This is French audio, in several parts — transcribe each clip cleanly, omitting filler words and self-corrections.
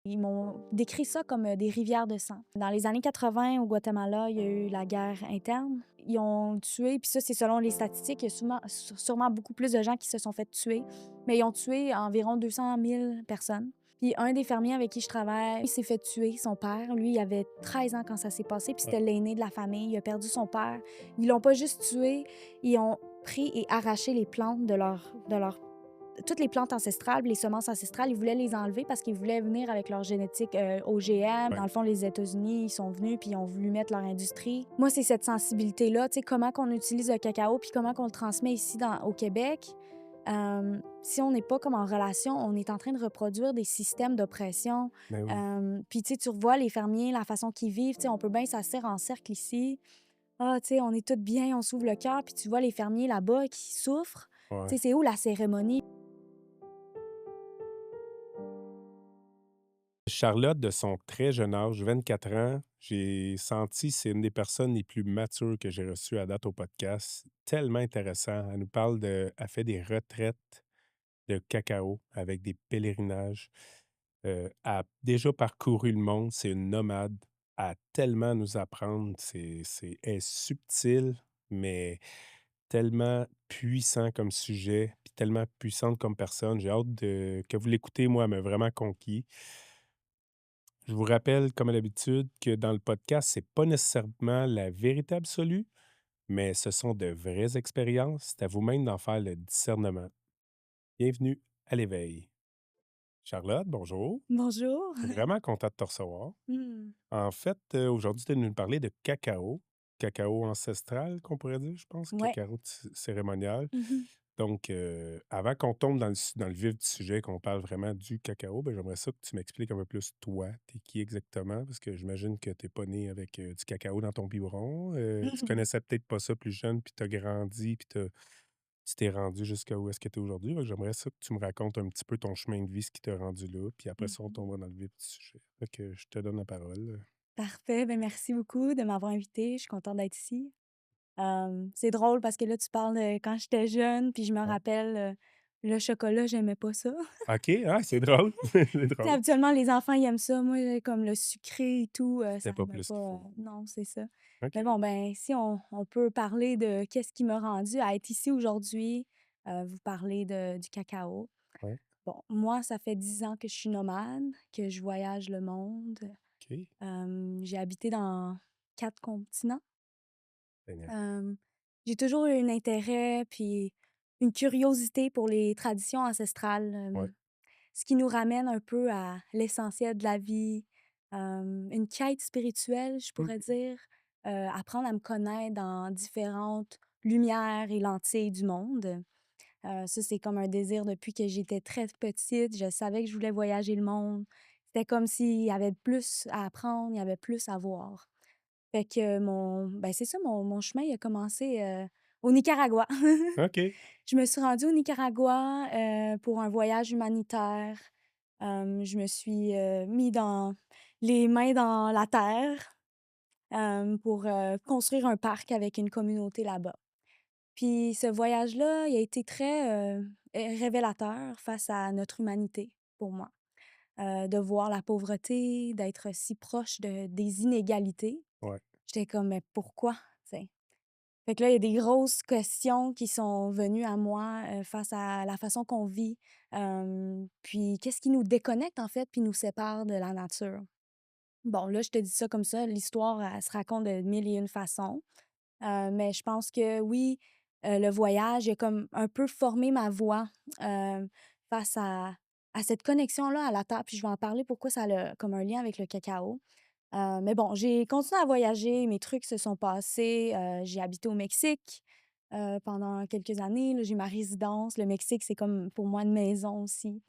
Ils m'ont décrit ça comme des rivières de sang. Dans les années 80, au Guatemala, il y a eu la guerre interne. Ils ont tué, puis ça, c'est selon les statistiques, il y a sûrement beaucoup plus de gens qui se sont fait tuer, mais ils ont tué environ 200 000 personnes. Puis un des fermiers avec qui je travaille, il s'est fait tuer, son père. Lui, il avait 13 ans quand ça s'est passé, puis Ouais. c'était l'aîné de la famille. Il a perdu son père. Ils l'ont pas juste tué, ils ont pris et arraché les plantes de leur toutes les plantes ancestrales, les semences ancestrales, ils voulaient les enlever parce qu'ils voulaient venir avec leur génétique OGM. Ouais. Dans le fond, les États-Unis, ils sont venus puis ils ont voulu mettre leur industrie. Moi, c'est cette sensibilité-là, tu sais, comment qu'on utilise le cacao puis comment qu'on le transmet ici au Québec. Si on n'est pas comme en relation, on est en train de reproduire des systèmes d'oppression. Ben oui. Puis, tu sais, tu revois les fermiers, la façon qu'ils vivent, tu sais, on peut bien s'asseoir en cercle ici. Ah, tu sais, on est tous bien, on s'ouvre le cœur, puis tu vois les fermiers là-bas qui souffrent. Tu Ouais. sais, c'est où la cérémonie? Charlotte, de son très jeune âge, 24 ans, j'ai senti c'est une des personnes les plus matures que j'ai reçues à date au podcast. Tellement intéressant. Elle nous parle elle fait des retraites de cacao avec des pèlerinages. Elle a déjà parcouru le monde. C'est une nomade. Elle a tellement à nous apprendre. Elle est subtile, mais tellement puissant comme sujet, puis tellement puissante comme personne. J'ai hâte que vous l'écoutez. Moi, elle m'a vraiment conquis. Je vous rappelle, comme à l'habitude, que dans le podcast, c'est pas nécessairement la vérité absolue, mais ce sont de vraies expériences. C'est à vous-même d'en faire le discernement. Bienvenue à l'éveil. Charlotte, bonjour. Bonjour. Vraiment content de te recevoir. Mmh. En fait, aujourd'hui, tu es venu nous parler de cacao. Cacao ancestral, qu'on pourrait dire, je pense. Ouais. Cacao cérémonial. Mmh. Donc, avant qu'on tombe dans le vif du sujet, qu'on parle vraiment du cacao, ben, j'aimerais ça que tu m'expliques un peu plus toi. T'es qui exactement? Parce que j'imagine que t'es pas né avec du cacao dans ton biberon. Tu connaissais peut-être pas ça plus jeune, puis t'as grandi, puis tu t'es rendu jusqu'à où est-ce que tu es aujourd'hui. Fait que j'aimerais ça que tu me racontes un petit peu ton chemin de vie, ce qui t'a rendu là, puis après ça, on Mmh. tombera dans le vif du sujet. Fait que je te donne la parole. Parfait, ben, merci beaucoup de m'avoir invitée, je suis contente d'être ici. C'est drôle parce que là, tu parles de quand j'étais jeune, puis je me Ouais. rappelle, le chocolat, j'aimais pas ça. OK, ah, c'est drôle. C'est Tu sais, drôle. habituellement, les enfants, ils aiment ça. Moi, comme le sucré et tout, C'était ça pas m'aimait plus pas, trop. non, c'est ça. OK. Mais bon, ben, si on peut parler de qu'est-ce qui m'a rendu à être ici aujourd'hui, vous parler du cacao. Ouais. Bon, moi, ça fait 10 ans que je suis nomade, que je voyage le monde. OK. J'ai habité dans 4 continents. Génial. Hem, j'ai toujours eu un intérêt puis une curiosité pour les traditions ancestrales, Ouais. ce qui nous ramène un peu à l'essentiel de la vie, une quête spirituelle, je Mmh. pourrais dire, apprendre à me connaître dans différentes lumières et lentilles du monde. Ça, c'est comme un désir depuis que j'étais très petite. Je savais que je voulais voyager le monde. C'était comme s'il y avait plus à apprendre, il y avait plus à voir. Fait que c'est ça, mon chemin, il a commencé, au Nicaragua. OK. Je me suis rendue au Nicaragua, pour un voyage humanitaire. Je me suis, mis dans les mains dans la terre, pour, construire un parc avec une communauté là-bas. Puis ce voyage-là, il a été très, révélateur face à notre humanité, pour moi. De voir la pauvreté, d'être si proche des inégalités. Ouais. J'étais comme: «Mais pourquoi?» Tu sais? Fait que là, il y a des grosses questions qui sont venues à moi, face à la façon qu'on vit, puis qu'est-ce qui nous déconnecte, en fait, puis nous sépare de la nature. Bon, là, je te dis ça comme ça, l'histoire, elle se raconte de mille et une façons, mais je pense que oui, le voyage, il a comme un peu formé ma voix, face à cette connexion-là à la terre, puis je vais en parler pourquoi ça a comme un lien avec le cacao. Mais bon, j'ai continué à voyager, mes trucs se sont passés, j'ai habité au Mexique, pendant quelques années, là, j'ai ma résidence. Le Mexique, c'est comme pour moi une maison aussi.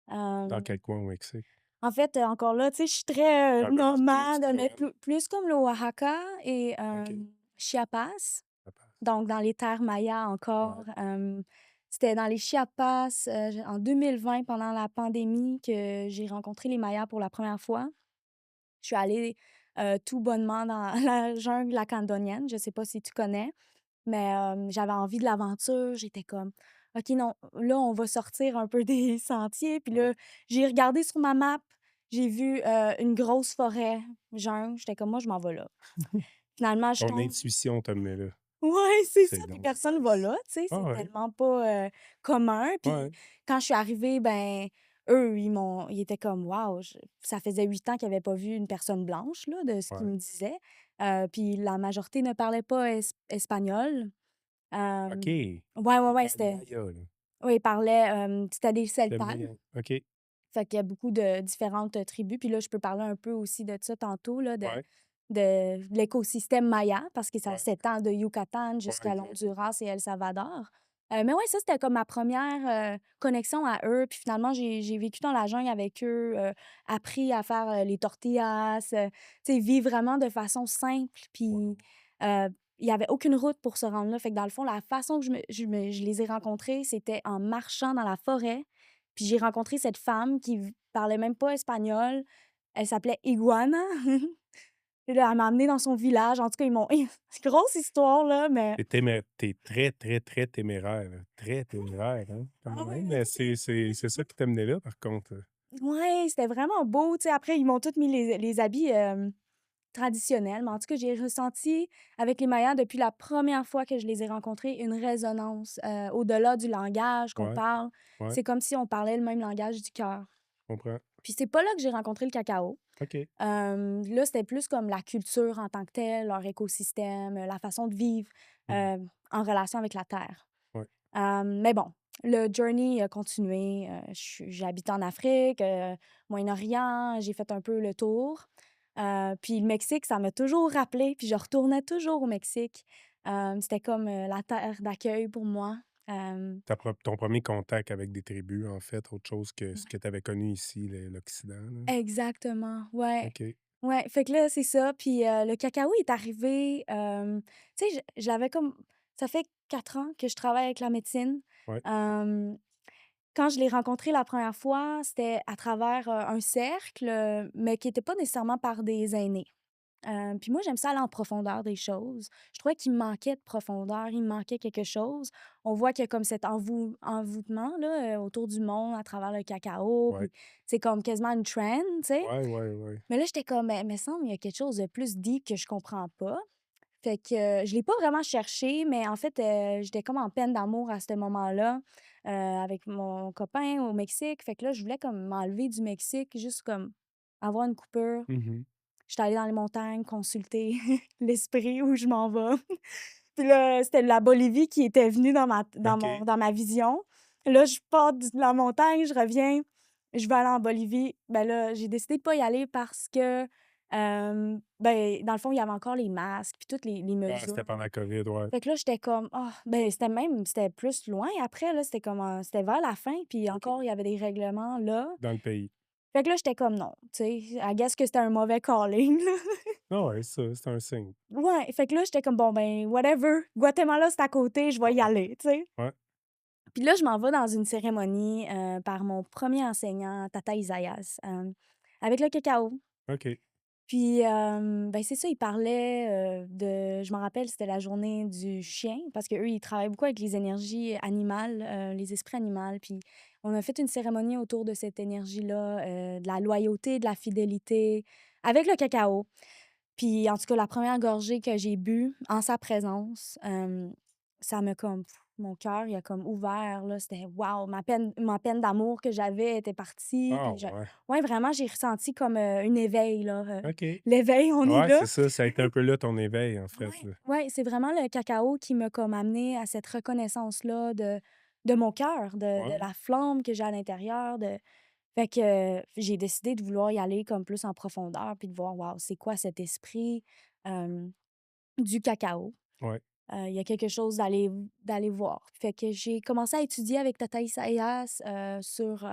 Dans Hem, quel coin au Mexique? en fait, encore là, tu sais, je suis très, Un peu partout, tu nomade, te mais promènes. plus comme le Oaxaca et OK. Chiapas, Ça passe. donc dans les terres mayas Ouais. encore. C'était dans les Chiapas, en 2020 pendant la pandémie que j'ai rencontré les Mayas pour la première fois. Je suis allée, tout bonnement dans la jungle lacandonienne, je sais pas si tu connais, mais j'avais envie de l'aventure. J'étais comme: «OK, non, là, on va sortir un peu des sentiers». Puis Ouais. là, j'ai regardé sur ma map, J'ai vu, une grosse forêt jungle, j'étais comme: «Moi, je m'en vais là». Finalement, je Ton tombe intuition t'a mené là. ouais, c'est ça, C'est puis donc personne va nice. là, tu sais, Ah c'est ouais, tellement pas, commun. Puis ouais, quand je suis arrivée, ben, eux, ils étaient comme: «Waouh!» Ça faisait 8 ans qu'ils avaient pas vu une personne blanche, là, de ce qu'ils ouais. me disaient. Puis la majorité ne parlait pas espagnol. OK. Ouais, ouais, Il ouais, parle c'était maya, là. oui, ils parlaient, c'était des Le Celtales. maya. OK. Fait qu'il y a beaucoup de différentes, tribus. Puis là, je peux parler un peu aussi de ça tantôt, là, Ouais, de l'écosystème maya, parce que ça ouais, s'étend de Yucatan ouais, jusqu'à exact. l'Honduras et El Salvador. Mais ouais, ça, c'était comme ma première connexion à eux. Puis finalement, j'ai vécu dans la jungle avec eux, appris à faire, les tortillas, tu sais, vivre vraiment de façon simple. Puis, Wow. heu, il y avait aucune route pour se rendre là. Fait que dans le fond, la façon que je les ai rencontrés, c'était en marchant dans la forêt. Puis j'ai rencontré cette femme qui parlait même pas espagnol. Elle s'appelait Iguana. Puis là, elle m'a amenée dans son village. En tout cas, ils m'ont grosse histoire, là, mais Tu très, très, très téméraire, là. Très téméraire, hein, quand ah ouais, même, mais mais tu sais, c'est ça qui t'a mené là, par contre, ouais, c'était vraiment beau, tu sais. Après, ils m'ont toutes mis les habits, traditionnels, mais en tout cas, j'ai ressenti avec les Mayas, depuis la première fois que je les ai rencontrés, une résonance, au-delà du langage qu'on Ouais, parle. ouais, C'est comme si on parlait le même langage du cœur. je comprends. Puis c'est pas là que j'ai rencontré le cacao. OK. Là, c'était plus comme la culture en tant que telle, leur écosystème, la façon de vivre, Mmh. en relation avec la terre. Ouais. Mais bon, le journey a continué, j'ai habité en Afrique, Moyen-Orient, j'ai fait un peu le tour. Puis le Mexique, ça m'a toujours rappelé, puis je retournais toujours au Mexique. C'était comme, la terre d'accueil pour moi. Hem, Ton premier contact avec des tribus, en fait, autre chose que ce que tu avais connu ici, l'Occident, là. exactement, ouais. OK. Ouais, fait que là, c'est ça. Puis, le cacao est arrivé, tu sais, j'avais comme ça fait 4 ans que je travaille avec la médecine. Ouais, Hem, Quand je l'ai rencontré la première fois, c'était à travers, un cercle, mais qui était pas nécessairement par des aînés. Puis moi, j'aime ça aller en profondeur des choses. Je trouvais qu'il me manquait de profondeur, il me manquait quelque chose. On voit qu'il y a comme cet envoûtement là, autour du monde à travers le cacao, ouais. puis c'est comme quasiment une trend, tu sais? Ouais, ouais, ouais. Mais là, j'étais comme: «Mais me semble, il y a quelque chose de plus deep que je comprends pas». Fait que, je l'ai pas vraiment cherché, mais en fait, j'étais comme en peine d'amour à ce moment-là, avec mon copain au Mexique. Fait que là, je voulais comme m'enlever du Mexique, juste comme avoir une coupure. Mmh. J'étais allée dans les montagnes consulter l'esprit, où je m'en vais. Puis là, c'était la Bolivie qui était venue OK. dans ma vision. Là, je pars de la montagne, je reviens, je vais aller en Bolivie. Ben là, j'ai décidé de pas y aller parce que, ben, dans le fond, il y avait encore les masques puis toutes les Ah, mesures. c'était pendant la COVID, ouais, Fait que là, j'étais comme: «Ah!» Ben, c'était plus loin après, là, c'était comme, c'était vers la fin, puis OK. encore, il y avait des règlements là. Dans le pays. Fait que là, j'étais comme: «Non», tu sais, I guess que c'était un mauvais calling, là. Ah ouais, ça, c'est un signe. Ouais, fait que là, j'étais comme: «Bon, ben, whatever, Guatemala, c'est à côté, je vais y Ouais, aller», tu sais? ouais. Puis là, je m'en vais dans une cérémonie, par mon premier enseignant, Tata Isaias, avec le cacao. OK. Puis, ben, c'est ça, il parlait, de je m'en rappelle, c'était la journée du chien parce qu'eux, ils travaillent beaucoup avec les énergies animales, les esprits animaux. Puis on a fait une cérémonie autour de cette énergie-là, de la loyauté, de la fidélité, avec le cacao. Puis en tout cas, la première gorgée que j'ai bu en sa présence, ça m'a comme mon cœur, il a comme ouvert, là, c'était waouh! Ma peine d'amour que j'avais était partie, Ah puis je ouais. ouais, vraiment, j'ai ressenti comme, un éveil, là, OK. l'éveil, on est Ouais, là. c'est ça, ça a été un peu là ton éveil, en fait, Ouais, là. ouais, c'est vraiment le cacao qui m'a comme amené à cette reconnaissance-là de mon cœur, de Ouais, la flamme que j'ai à l'intérieur, de fait que, j'ai décidé de vouloir y aller comme plus en profondeur, puis de voir, waouh, c'est quoi cet esprit, hem du cacao. ouais. Il y a quelque chose d'aller voir. Fait que j'ai commencé à étudier avec Tata Isaias, sur,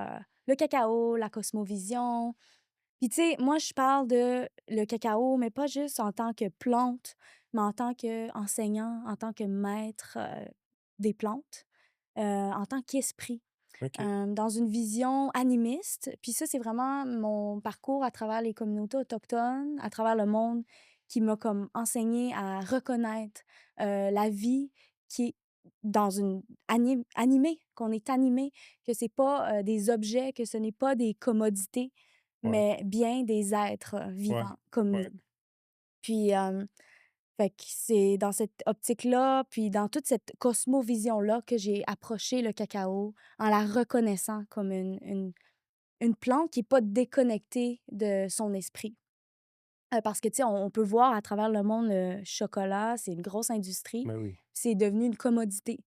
le cacao, la cosmovision. Puis tu sais, moi, je parle de le cacao, mais pas juste en tant que plante, mais en tant qu'enseignant, en tant que maître, des plantes, en tant qu'esprit, OK. dans une vision animiste. Puis ça, c'est vraiment mon parcours à travers les communautés autochtones, à travers le monde, qui m'a comme enseigné à reconnaître, la vie qui est dans une animée, qu'on est animé, que c'est pas, des objets, que ce n'est pas des commodités. Ouais, mais bien des êtres ouais, vivants comme ouais. nous. Puis, fait que c'est dans cette optique-là, puis dans toute cette cosmovision-là que j'ai approché le cacao en la reconnaissant comme une plante qui est pas déconnectée de son esprit. Parce que, tu sais, on peut voir à travers le monde, le chocolat, c'est une grosse industrie, Ben oui, c'est devenu une commodité.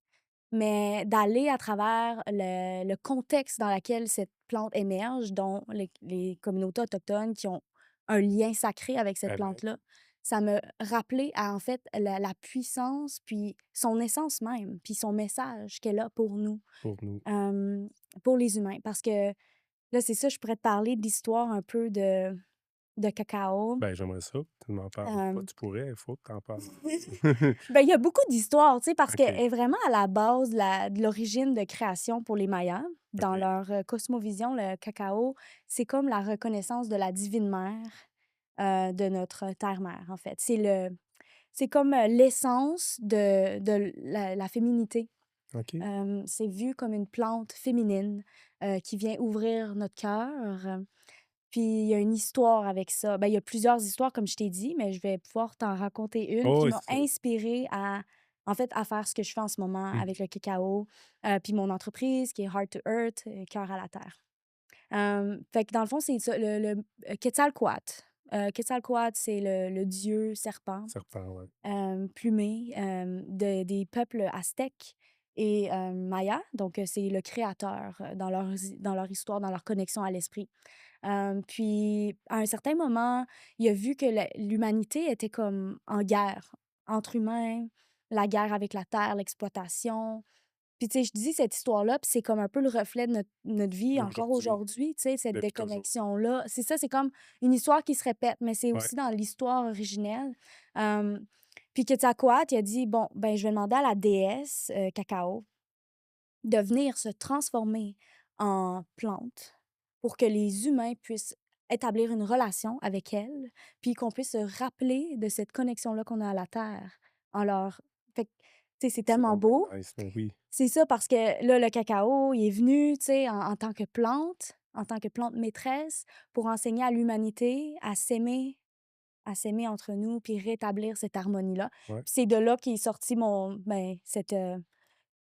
Mais d'aller à travers le contexte dans lequel cette plante émerge, dont les communautés autochtones qui ont un lien sacré avec cette avec, plante-là, ça me rappelait, en fait, la puissance, puis son essence même, puis son message qu'elle a pour nous, pour nous. hem, pour les humains. Parce que là, c'est ça, je pourrais te parler de l'histoire un peu de cacao. Ben, j'aimerais ça. Tu m'en parles pas, Hem, tu pourrais, il faut que tu en parles. ben, il y a beaucoup d'histoires, tu sais, parce qu'elle OK, est vraiment à la base de l'origine de création pour les Mayas. Dans OK. leur, cosmovision, le cacao, c'est comme la reconnaissance de la divine mère, de notre terre-mère, en fait. C'est comme, l'essence de la féminité. OK. C'est vu comme une plante féminine, qui vient ouvrir notre cœur. Puis il y a une histoire avec ça. Ben, il y a plusieurs histoires, comme je t'ai dit, mais je vais pouvoir t'en raconter une Oh qui oui, m'a inspirée à, en fait, à faire ce que je fais en ce moment mmh, avec le cacao, puis mon entreprise qui est Heart to Earth, Cœur à la terre. Fait que dans le fond, c'est ça, Quetzalcoatl. Quetzalcoatl, c'est le dieu serpent, serpent, ouais. plumé, des peuples aztèques et mayas. Donc, c'est le créateur, dans leur histoire, dans leur connexion à l'esprit. Puis, à un certain moment, il a vu que l'humanité était comme en guerre entre humains, la guerre avec la terre, l'exploitation. Puis, tu sais, je dis cette histoire-là, puis c'est comme un peu le reflet de notre vie encore D'aujourd'hui, aujourd'hui, tu sais, cette depuis toujours. déconnexion-là. C'est ça, c'est comme une histoire qui se répète, mais c'est Ouais, aussi dans l'histoire originelle. Hem, puis Quetzalcoatl, il a dit: «Bon, ben, je vais demander à la déesse, Cacao, de venir se transformer en plante pour que les humains puissent établir une relation avec elle, puis qu'on puisse se rappeler de cette connexion-là qu'on a à la terre en leur». Fait que, tu sais, c'est c'est tellement donc beau. bien nice, mais oui, C'est ça, parce que là, le cacao, il est venu, tu sais, en tant que plante maîtresse pour enseigner à l'humanité à s'aimer entre nous, puis rétablir cette harmonie-là. ouais, Puis c'est de là qu'est sorti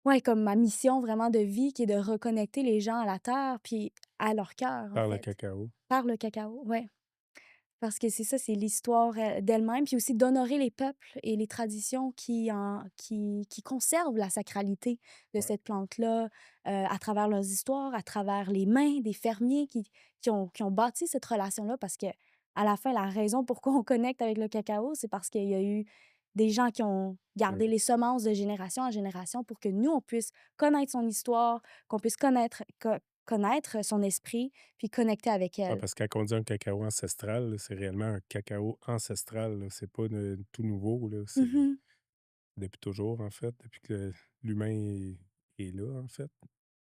ouais, comme ma mission vraiment de vie qui est de reconnecter les gens à la terre, puis à leur cœur, en par le fait, cacao. par le cacao, ouais. Parce que c'est ça, c'est l'histoire, d'elle-même, puis aussi d'honorer les peuples et les traditions qui conservent la sacralité de Ouais, cette plante-là, à travers leurs histoires, à travers les mains des fermiers qui ont bâti cette relation-là. Parce que à la fin, la raison pourquoi on connecte avec le cacao, c'est parce qu'il y a eu des gens qui ont gardé ouais. les semences de génération en génération pour que nous, on puisse connaître son histoire, qu'on puisse connaître son esprit, puis connecter avec Ouais, elle. parce que quand on dit un cacao ancestral, là, c'est réellement un cacao ancestral, là. C'est pas tout nouveau, là. C'est Mmh. depuis toujours, en fait, depuis que l'humain est là, en fait.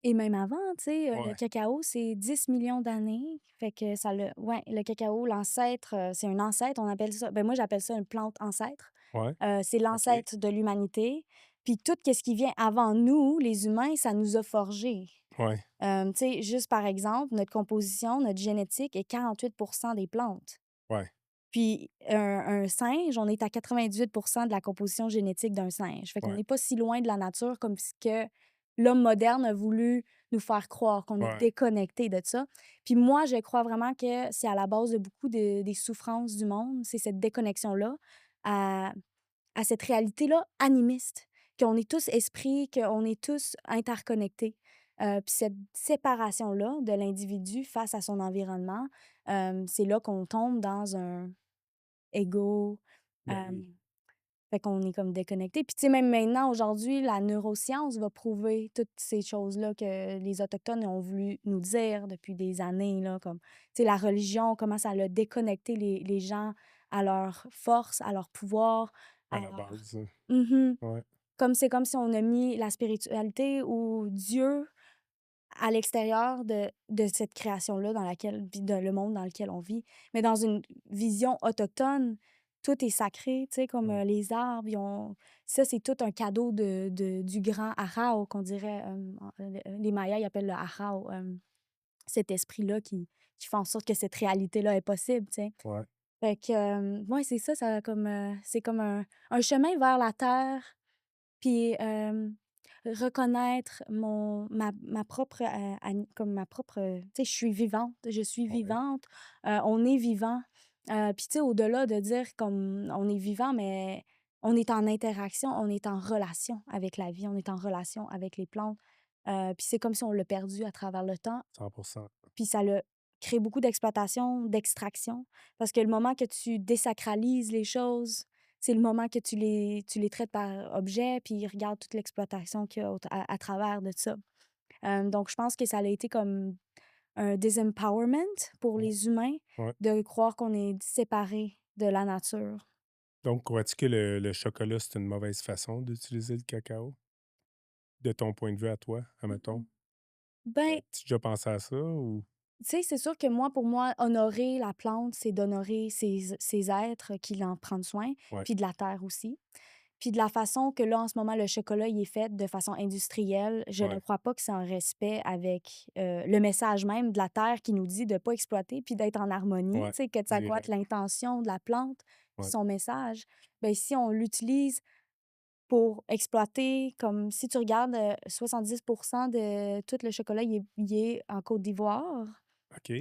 Et même avant, tu sais, le Ouais, cacao, c'est 10 millions d'années. Fait que le cacao, l'ancêtre, c'est un ancêtre, on appelle ça, ben, moi, j'appelle ça une plante ancêtre. ouais, C'est OK, l'ancêtre de l'humanité. Puis tout ce qui vient avant nous, les humains, ça nous a forgés. ouais, Tu sais, juste par exemple, notre composition, notre génétique est 48 des plantes. ouais, Puis un singe, on est à 98 de la composition génétique d'un singe. Fait qu'on ouais, n'est pas si loin de la nature comme ce que l'homme moderne a voulu nous faire croire, qu'on est ouais, déconnecté de ça. Puis moi, je crois vraiment que c'est à la base de beaucoup des souffrances du monde, c'est cette déconnexion-là à à cette réalité-là animiste, qu'on est tous esprits, qu'on est tous interconnectés. Puis cette séparation-là de l'individu face à son environnement, c'est là qu'on tombe dans un ego, ben oui. fait qu'on est comme déconnecté. Puis tu sais, même maintenant, aujourd'hui, la neuroscience va prouver toutes ces choses-là que les Autochtones ont voulu nous dire depuis des années, là, comme, tu sais, la religion, comment ça a déconnecté les gens à leur force, à leur pouvoir, À à la leur... base, Mhm. ouais, C'est comme si on a mis la spiritualité ou Dieu à l'extérieur de cette création-là dans laquelle vit de le monde dans lequel on vit. Mais dans une vision autochtone, tout est sacré, tu sais, comme, ouais. les arbres, ils ont ça, c'est tout un cadeau du grand Ahau qu'on dirait, les Mayas, ils appellent le Ahau, cet esprit-là qui font en sorte que cette réalité-là est possible, tu sais. Ouais, Fait que, ouais, c'est ça, ça a comme, c'est comme un chemin vers la terre, puis, reconnaître ma propre, comme ma propre, tu sais, je suis ouais, vivante, on est vivant. Puis tu sais, au-delà de dire comme on est vivant, mais on est en interaction, on est en relation avec la vie, on est en relation avec les plantes. Puis c'est comme si on l'a perdu à travers le temps. 100%. Puis ça l'a créé beaucoup d'exploitation, d'extraction, parce que le moment que tu désacralises les choses, c'est le moment que tu les traites par objet, puis regarde toute l'exploitation qu'il y a à travers de ça. Donc je pense que ça a été comme un disempowerment pour Ouais, les humains ouais. de croire qu'on est séparés de la nature. Donc, crois-tu que le chocolat, c'est une mauvaise façon d'utiliser le cacao? De ton point de vue à toi, admettons? Ben, As-tu déjà pensé à ça ou tu sais, c'est sûr que moi, pour moi, honorer la plante, c'est d'honorer ces êtres qui en prennent soin, ouais, puis de la terre aussi. Puis de la façon que là, en ce moment, le chocolat, il est fait de façon industrielle, je ne ouais, crois pas que c'est en respect avec, le message même de la terre qui nous dit de ne pas exploiter puis d'être en harmonie, ouais, tu sais, que ça doit être direct, l'intention de la plante puis ouais, son message. Ben si on l'utilise pour exploiter comme si tu regardes, 70 de tout le chocolat, il est en Côte d'Ivoire. OK,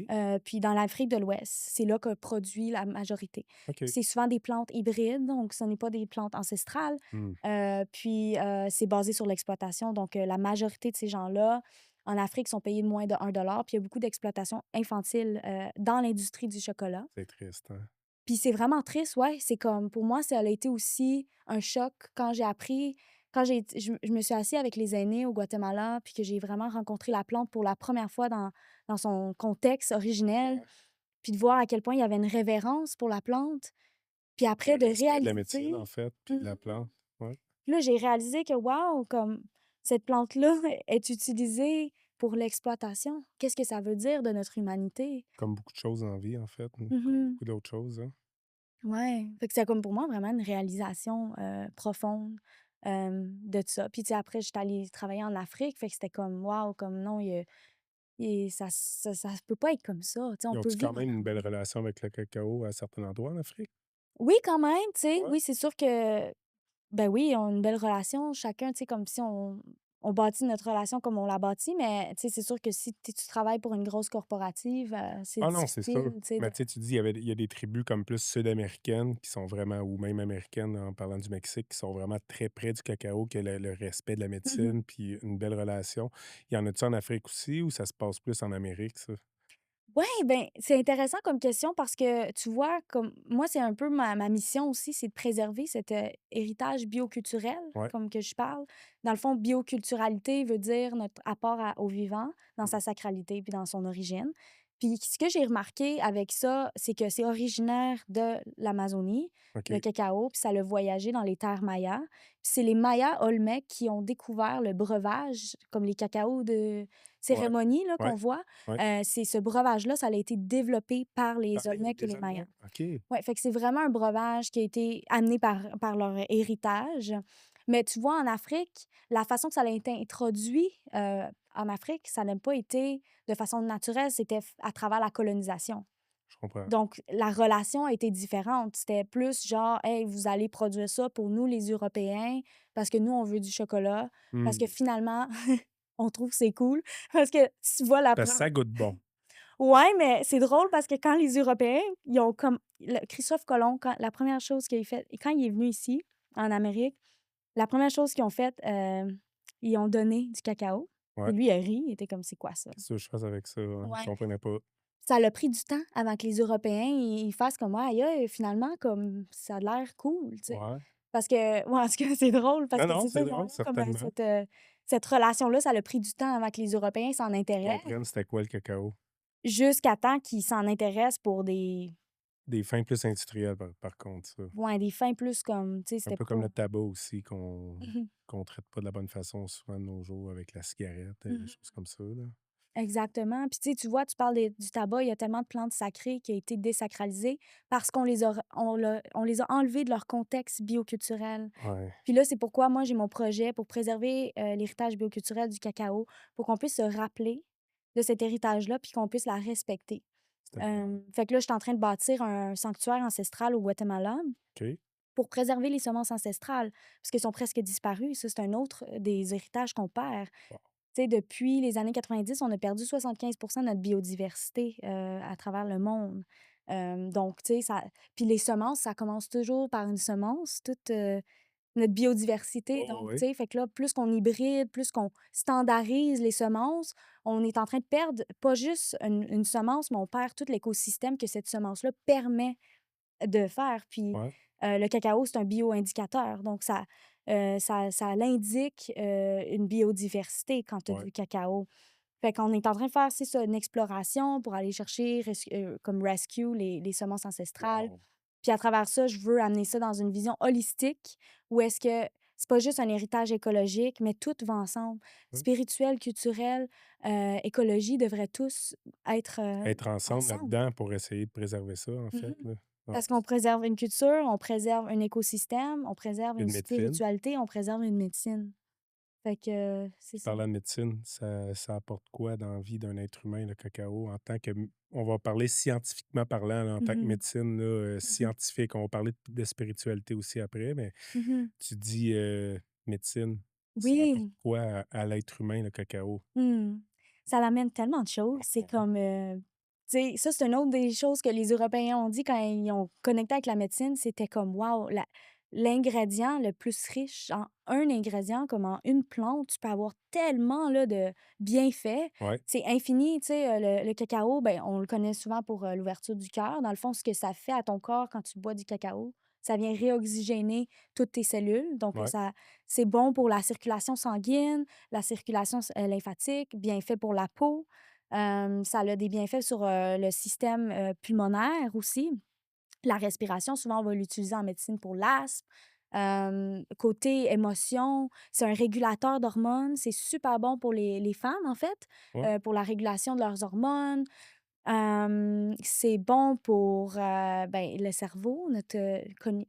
Puis dans l'Afrique de l'Ouest, c'est là que produit la majorité. OK. C'est souvent des plantes hybrides, donc ce n'est pas des plantes ancestrales. Mmh, Puis, c'est basé sur l'exploitation. Donc, la majorité de ces gens-là, en Afrique, sont payés de moins de 1 $. Puis il y a beaucoup d'exploitation infantile, dans l'industrie du chocolat. c'est triste, hein? Puis c'est vraiment triste, ouais. C'est comme pour moi, ça a été aussi un choc quand j'ai appris quand je me suis assise avec les aînés au Guatemala, puis que j'ai vraiment rencontré la plante pour la première fois dans son contexte originel, Ouais. puis de voir à quel point il y avait une révérence pour la plante. Puis après Le de respect de la médecine, en réaliser fait, puis mmh de la plante. Ouais, Puis là, j'ai réalisé que waouh, comme cette plante-là est utilisée pour l'exploitation. Qu'est-ce que ça veut dire de notre humanité? comme beaucoup de choses en vie, en fait, comme Mmh. beaucoup d'autres choses, hein. Ouais, fait que c'est comme pour moi vraiment une réalisation, profonde, de ça. Puis tu sais, après j'étais allée travailler en Afrique, fait que c'était comme waouh, comme non, ça peut pas être comme ça, tu sais, on Ils peut ont-tu quand vivre en même une belle harmonie. relation avec le cacao à certains endroits en Afrique? Oui, quand même, tu sais, Ouais. oui, c'est sûr que ben oui, on a une belle relation, chacun, tu sais, comme si on bâtit notre relation comme on l'a bâtie, mais tu sais, c'est sûr que si tu travailles pour une grosse corporative, c'est Ah non, c'est sûr. difficile, tu sais, Mais de tu sais, tu dis, il y a des tribus comme plus sud-américaines qui sont vraiment ou même américaines, en parlant du Mexique, qui sont vraiment très près du cacao, qui a le respect de la mmh médecine, puis une belle relation. Il y en a-tu en Afrique aussi ou ça se passe plus en Amérique, ça? Ouais, ben, c'est intéressant comme question parce que tu vois, comme moi, c'est un peu ma mission aussi, c'est de préserver cet héritage bioculturel, Ouais. comme que je parle. Dans le fond, bioculturalité veut dire notre apport au vivant dans Mmh. sa sacralité puis dans son origine. Puis ce que j'ai remarqué avec ça, c'est que c'est originaire de l'Amazonie, le OK. cacao, puis ça a voyagé dans les terres mayas. Puis c'est les Mayas Olmecs qui ont découvert le breuvage, comme les cacaos de Ouais. cérémonie là, Ouais. qu'on voit. Ouais. C'est ce breuvage-là, ça a été développé par Par les Olmecs et les les Mayas. Olmecs? OK. Ouais, fait que c'est vraiment un breuvage qui a été amené par leur héritage. Mais tu vois, en Afrique, la façon que ça a été introduit, en Afrique, ça n'a pas été de façon naturelle, c'était à travers la colonisation. Je comprends. Donc la relation a été différente. C'était plus genre: «Hey, vous allez produire ça pour nous, les Européens, parce que nous, on veut du chocolat». Parce que Mmh. finalement, on trouve que c'est cool, parce que tu vois la Parce que ça goûte bon. Ouais, mais c'est drôle parce que quand les Européens, ils ont comme Christophe Colomb, quand la première chose qu'il a fait quand il est venu ici, en Amérique, la première chose qu'ils ont faite, ils ont donné du cacao. Ouais. Puis lui, il a ri, il était comme: «C'est quoi ça?» Qu'est-ce que je fasse avec ça? Ouais, je Ouais. comprenais pas. Ça l'a pris du temps avant que les Européens, ils fassent comme: «Aïe, aïe, finalement, comme ça a l'air cool», tu sais? Ouais. Parce que ouais, en tout cas, c'est drôle parce Non, que non, c'est ça, c'est ils ont drôle, eu comme, certainement. cette relation-là, ça l'a pris du temps avant que les Européens s'en Qu'ils intéressent, comprennent c'était quoi le cacao. jusqu'à temps qu'ils s'en intéressent pour des Des fins plus industrielles par contre, ça. ouais, des fins plus comme, tu sais, Un c'était peu comme pas le tabac aussi qu'on mmh qu'on traite pas de la bonne façon souvent de nos jours avec la cigarette, des mh. choses comme ça, là. Exactement. Puis, tu sais, tu vois, tu parles du tabac, il y a tellement de plantes sacrées qui ont été désacralisées parce qu'on les a on les a enlevées de leur contexte bioculturel. Ouais. Puis là, c'est pourquoi moi, j'ai mon projet pour préserver, l'héritage bioculturel du cacao, pour qu'on puisse se rappeler de cet héritage-là, puis qu'on puisse la respecter. Tout à fait. Fait que là, je suis en train de bâtir un sanctuaire ancestral au Guatemala OK. pour préserver les semences ancestrales, parce qu'elles sont presque disparues. Ça, c'est un autre, des héritages qu'on perd. Wow. Tu sais, depuis les années 90, on a perdu 75 de notre biodiversité, à travers le monde. Donc, tu sais, ça puis les semences, ça commence toujours par une semence, toute, notre biodiversité. Ouais, ouais, Donc, ouais. tu sais, fait que là, plus qu'on hybride, plus qu'on standardise les semences, on est en train de perdre pas juste une semence, mais on perd tout l'écosystème que cette semence-là permet de faire. Puis, Ouais, le cacao, c'est un bioindicateur, donc ça l'indique, une biodiversité quand tu as ouais. du cacao. Fait qu'on est en train de faire, c'est ça, une exploration pour aller chercher comme rescue les semences ancestrales. Wow! Puis à travers ça, je veux amener ça dans une vision holistique où est-ce que c'est pas juste un héritage écologique, mais tout va ensemble. Ouais. Spirituel, culturel, écologie devraient tous être, Être ensemble ensemble. là-dedans pour essayer de préserver ça, en Mmh. fait, là. Ouais, Parce qu'on préserve une culture, on préserve un écosystème, on préserve une une médecine. spiritualité, on préserve une médecine. Fait que, c'est Puis ça. parlant de médecine, ça apporte quoi dans la vie d'un être humain, le cacao, en tant que on va parler scientifiquement parlant, là, en tant que Mmh. médecine, là, Mmh. scientifique. On va parler de spiritualité aussi après, mais Mmh. tu dis, médecine, ça apporte Oui. quoi à l'être humain, le cacao? Mmh. Ça l'amène tellement de choses. C'est Mmh. comme, tu sais, ça, c'est une autre des choses que les Européens ont dit quand ils ont connecté avec la médecine. C'était comme, waouh, l'ingrédient le plus riche en un ingrédient, comme en une plante, tu peux avoir tellement là, de bienfaits. Ouais, C'est infini. Tu sais, le cacao, ben, on le connaît souvent pour l'ouverture du cœur. Dans le fond, ce que ça fait à ton corps quand tu bois du cacao, ça vient réoxygéner toutes tes cellules. Donc, ouais, ça, c'est bon pour la circulation sanguine, la circulation lymphatique, bienfaits pour la peau. Ça a des bienfaits sur, le système, pulmonaire aussi. La respiration, souvent, on va l'utiliser en médecine pour l'asthme. Côté émotion, c'est un régulateur d'hormones. C'est super bon pour les femmes, en fait, ouais, pour la régulation de leurs hormones. C'est bon pour, ben, le cerveau, notre,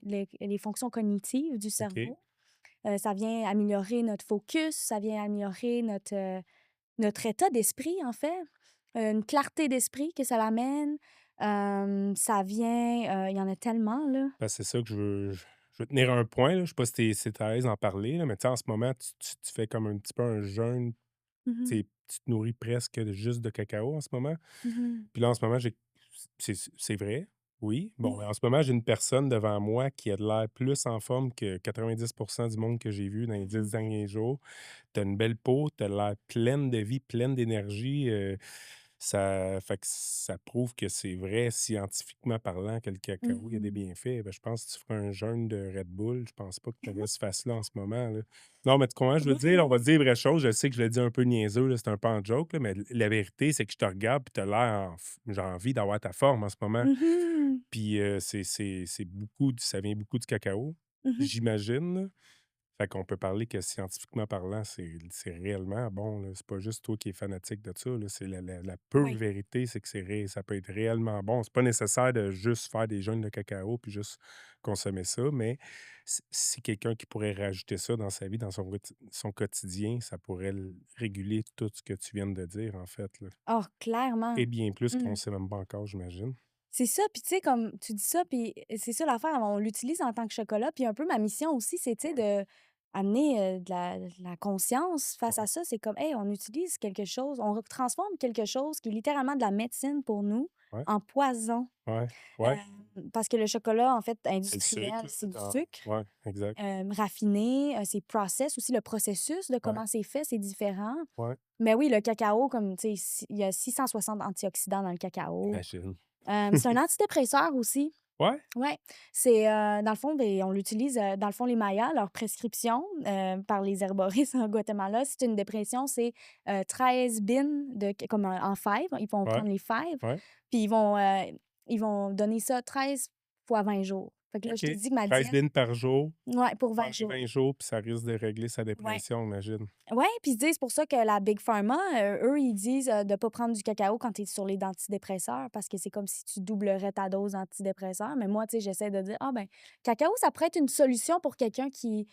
les fonctions cognitives du OK, cerveau. Ça vient améliorer notre focus, ça vient améliorer notre état d'esprit, en fait, une clarté d'esprit que ça l'amène. Ça vient, il y en a tellement, là. parce que c'est ça que je veux tenir un point, là. Je sais pas si tu à l'aise d'en parler, là, mais tu sais, en ce moment, tu fais comme un petit peu un jeûne, Mmh mh. tu te nourris presque juste de cacao en ce moment. Mmh. Puis là, en ce moment, c'est vrai, oui. Bon, Oui. mais en ce moment, j'ai une personne devant moi qui a de l'air plus en forme que 90 du monde que j'ai vu dans les 10 Mmh. derniers jours. Tu as une belle peau, tu as l'air pleine de vie, pleine d'énergie, ça fait que ça prouve que c'est vrai, scientifiquement parlant, que le cacao, il y a des Mmh. bienfaits. Ben, je pense que tu feras un jeûne de Red Bull. Je pense pas que tu aurais ce face-là en ce moment, là. Non, mais tu comprends, je veux dire, on va Oui. dire les vraies choses. Je sais que je le dis un peu niaiseux, là, c'est un peu en joke, là, mais la vérité, c'est que je te regarde puis tu as l'air j'ai envie d'avoir ta forme en ce moment. Mmh. Puis, c'est beaucoup ça vient beaucoup du cacao, Mmh. j'imagine, là. Fait qu'on peut parler que scientifiquement parlant, c'est réellement bon, là. C'est pas juste toi qui es fanatique de ça, là. C'est la pure Oui. vérité, c'est que ça peut être réellement bon. C'est pas nécessaire de juste faire des jeûnes de cacao puis juste consommer ça, mais si quelqu'un qui pourrait rajouter ça dans sa vie, dans son quotidien, ça pourrait réguler tout ce que tu viens de dire, en fait, là. Oh, clairement. Et bien plus qu'on Mmh. sait même pas encore, j'imagine. C'est ça, puis tu sais, comme tu dis ça, puis c'est ça l'affaire, on l'utilise en tant que chocolat, puis un peu ma mission aussi, c'est, tu sais, Ouais, d'amener, de la conscience face ouais, à ça. C'est comme, hey, on utilise quelque chose, on transforme quelque chose qui est littéralement de la médecine pour nous ouais, en poison. ouais, ouais. Parce que le chocolat, en fait, C'est le sucre, industriel, là, c'est du dans sucre, ouais, exact. raffiné, c'est process aussi, le processus de Ouais, comment c'est fait, c'est différent. ouais, Mais oui, le cacao, comme, tu sais, il y a 660 antioxydants dans le cacao. imagine. C'est un antidépresseur aussi. Ouais, Ouais, c'est, dans le fond, beh, on l'utilise, dans le fond, les Mayas, leur prescription, par les herboristes en Guatemala, si tu une dépression, c'est, 13 bines comme en fèves. Ils vont ouais, prendre les fèves, ouais. puis ils vont donner ça 13 fois 20 jours. Fait que là, je OK. te dis que ma 13 diète, bines par jour ouais, pour 20 pendant jours. 20 jours, puis ça risque de régler sa Ouais. dépression, imagine. Ouais, puis ils disent pour ça que la Big Pharma, eux, ils disent, de pas prendre du cacao quand tu es sur les antidépresseurs parce que c'est comme si tu doublerais ta dose d'antidépresseurs. Mais moi, tu sais, j'essaie de dire: «Ah ben, cacao, ça pourrait être une solution pour quelqu'un qui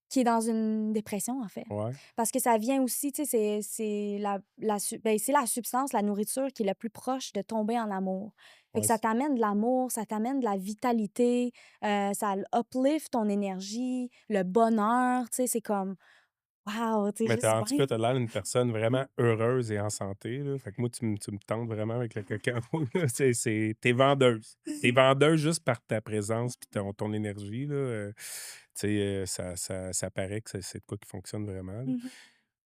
qui est dans une dépression, en fait. Ouais, Parce que ça vient aussi, tu sais, c'est c'est la substance, la nourriture qui est le plus proche de tomber en amour. Fait que ouais, ça t'amène de l'amour, ça t'amène de la vitalité, ça uplift ton énergie, le bonheur, tu sais, c'est comme wow, tu sais, mais juste en tout bien. cas, tu as l'air d'une personne vraiment heureuse et en santé, là. Fait que moi, tu me tentes vraiment avec le cacao, là. Tu vendeuse. Tu vendeuse juste par ta présence puis ton énergie, là, tu sais, ça paraît que c'est de quoi qui fonctionne vraiment, là. Mmh.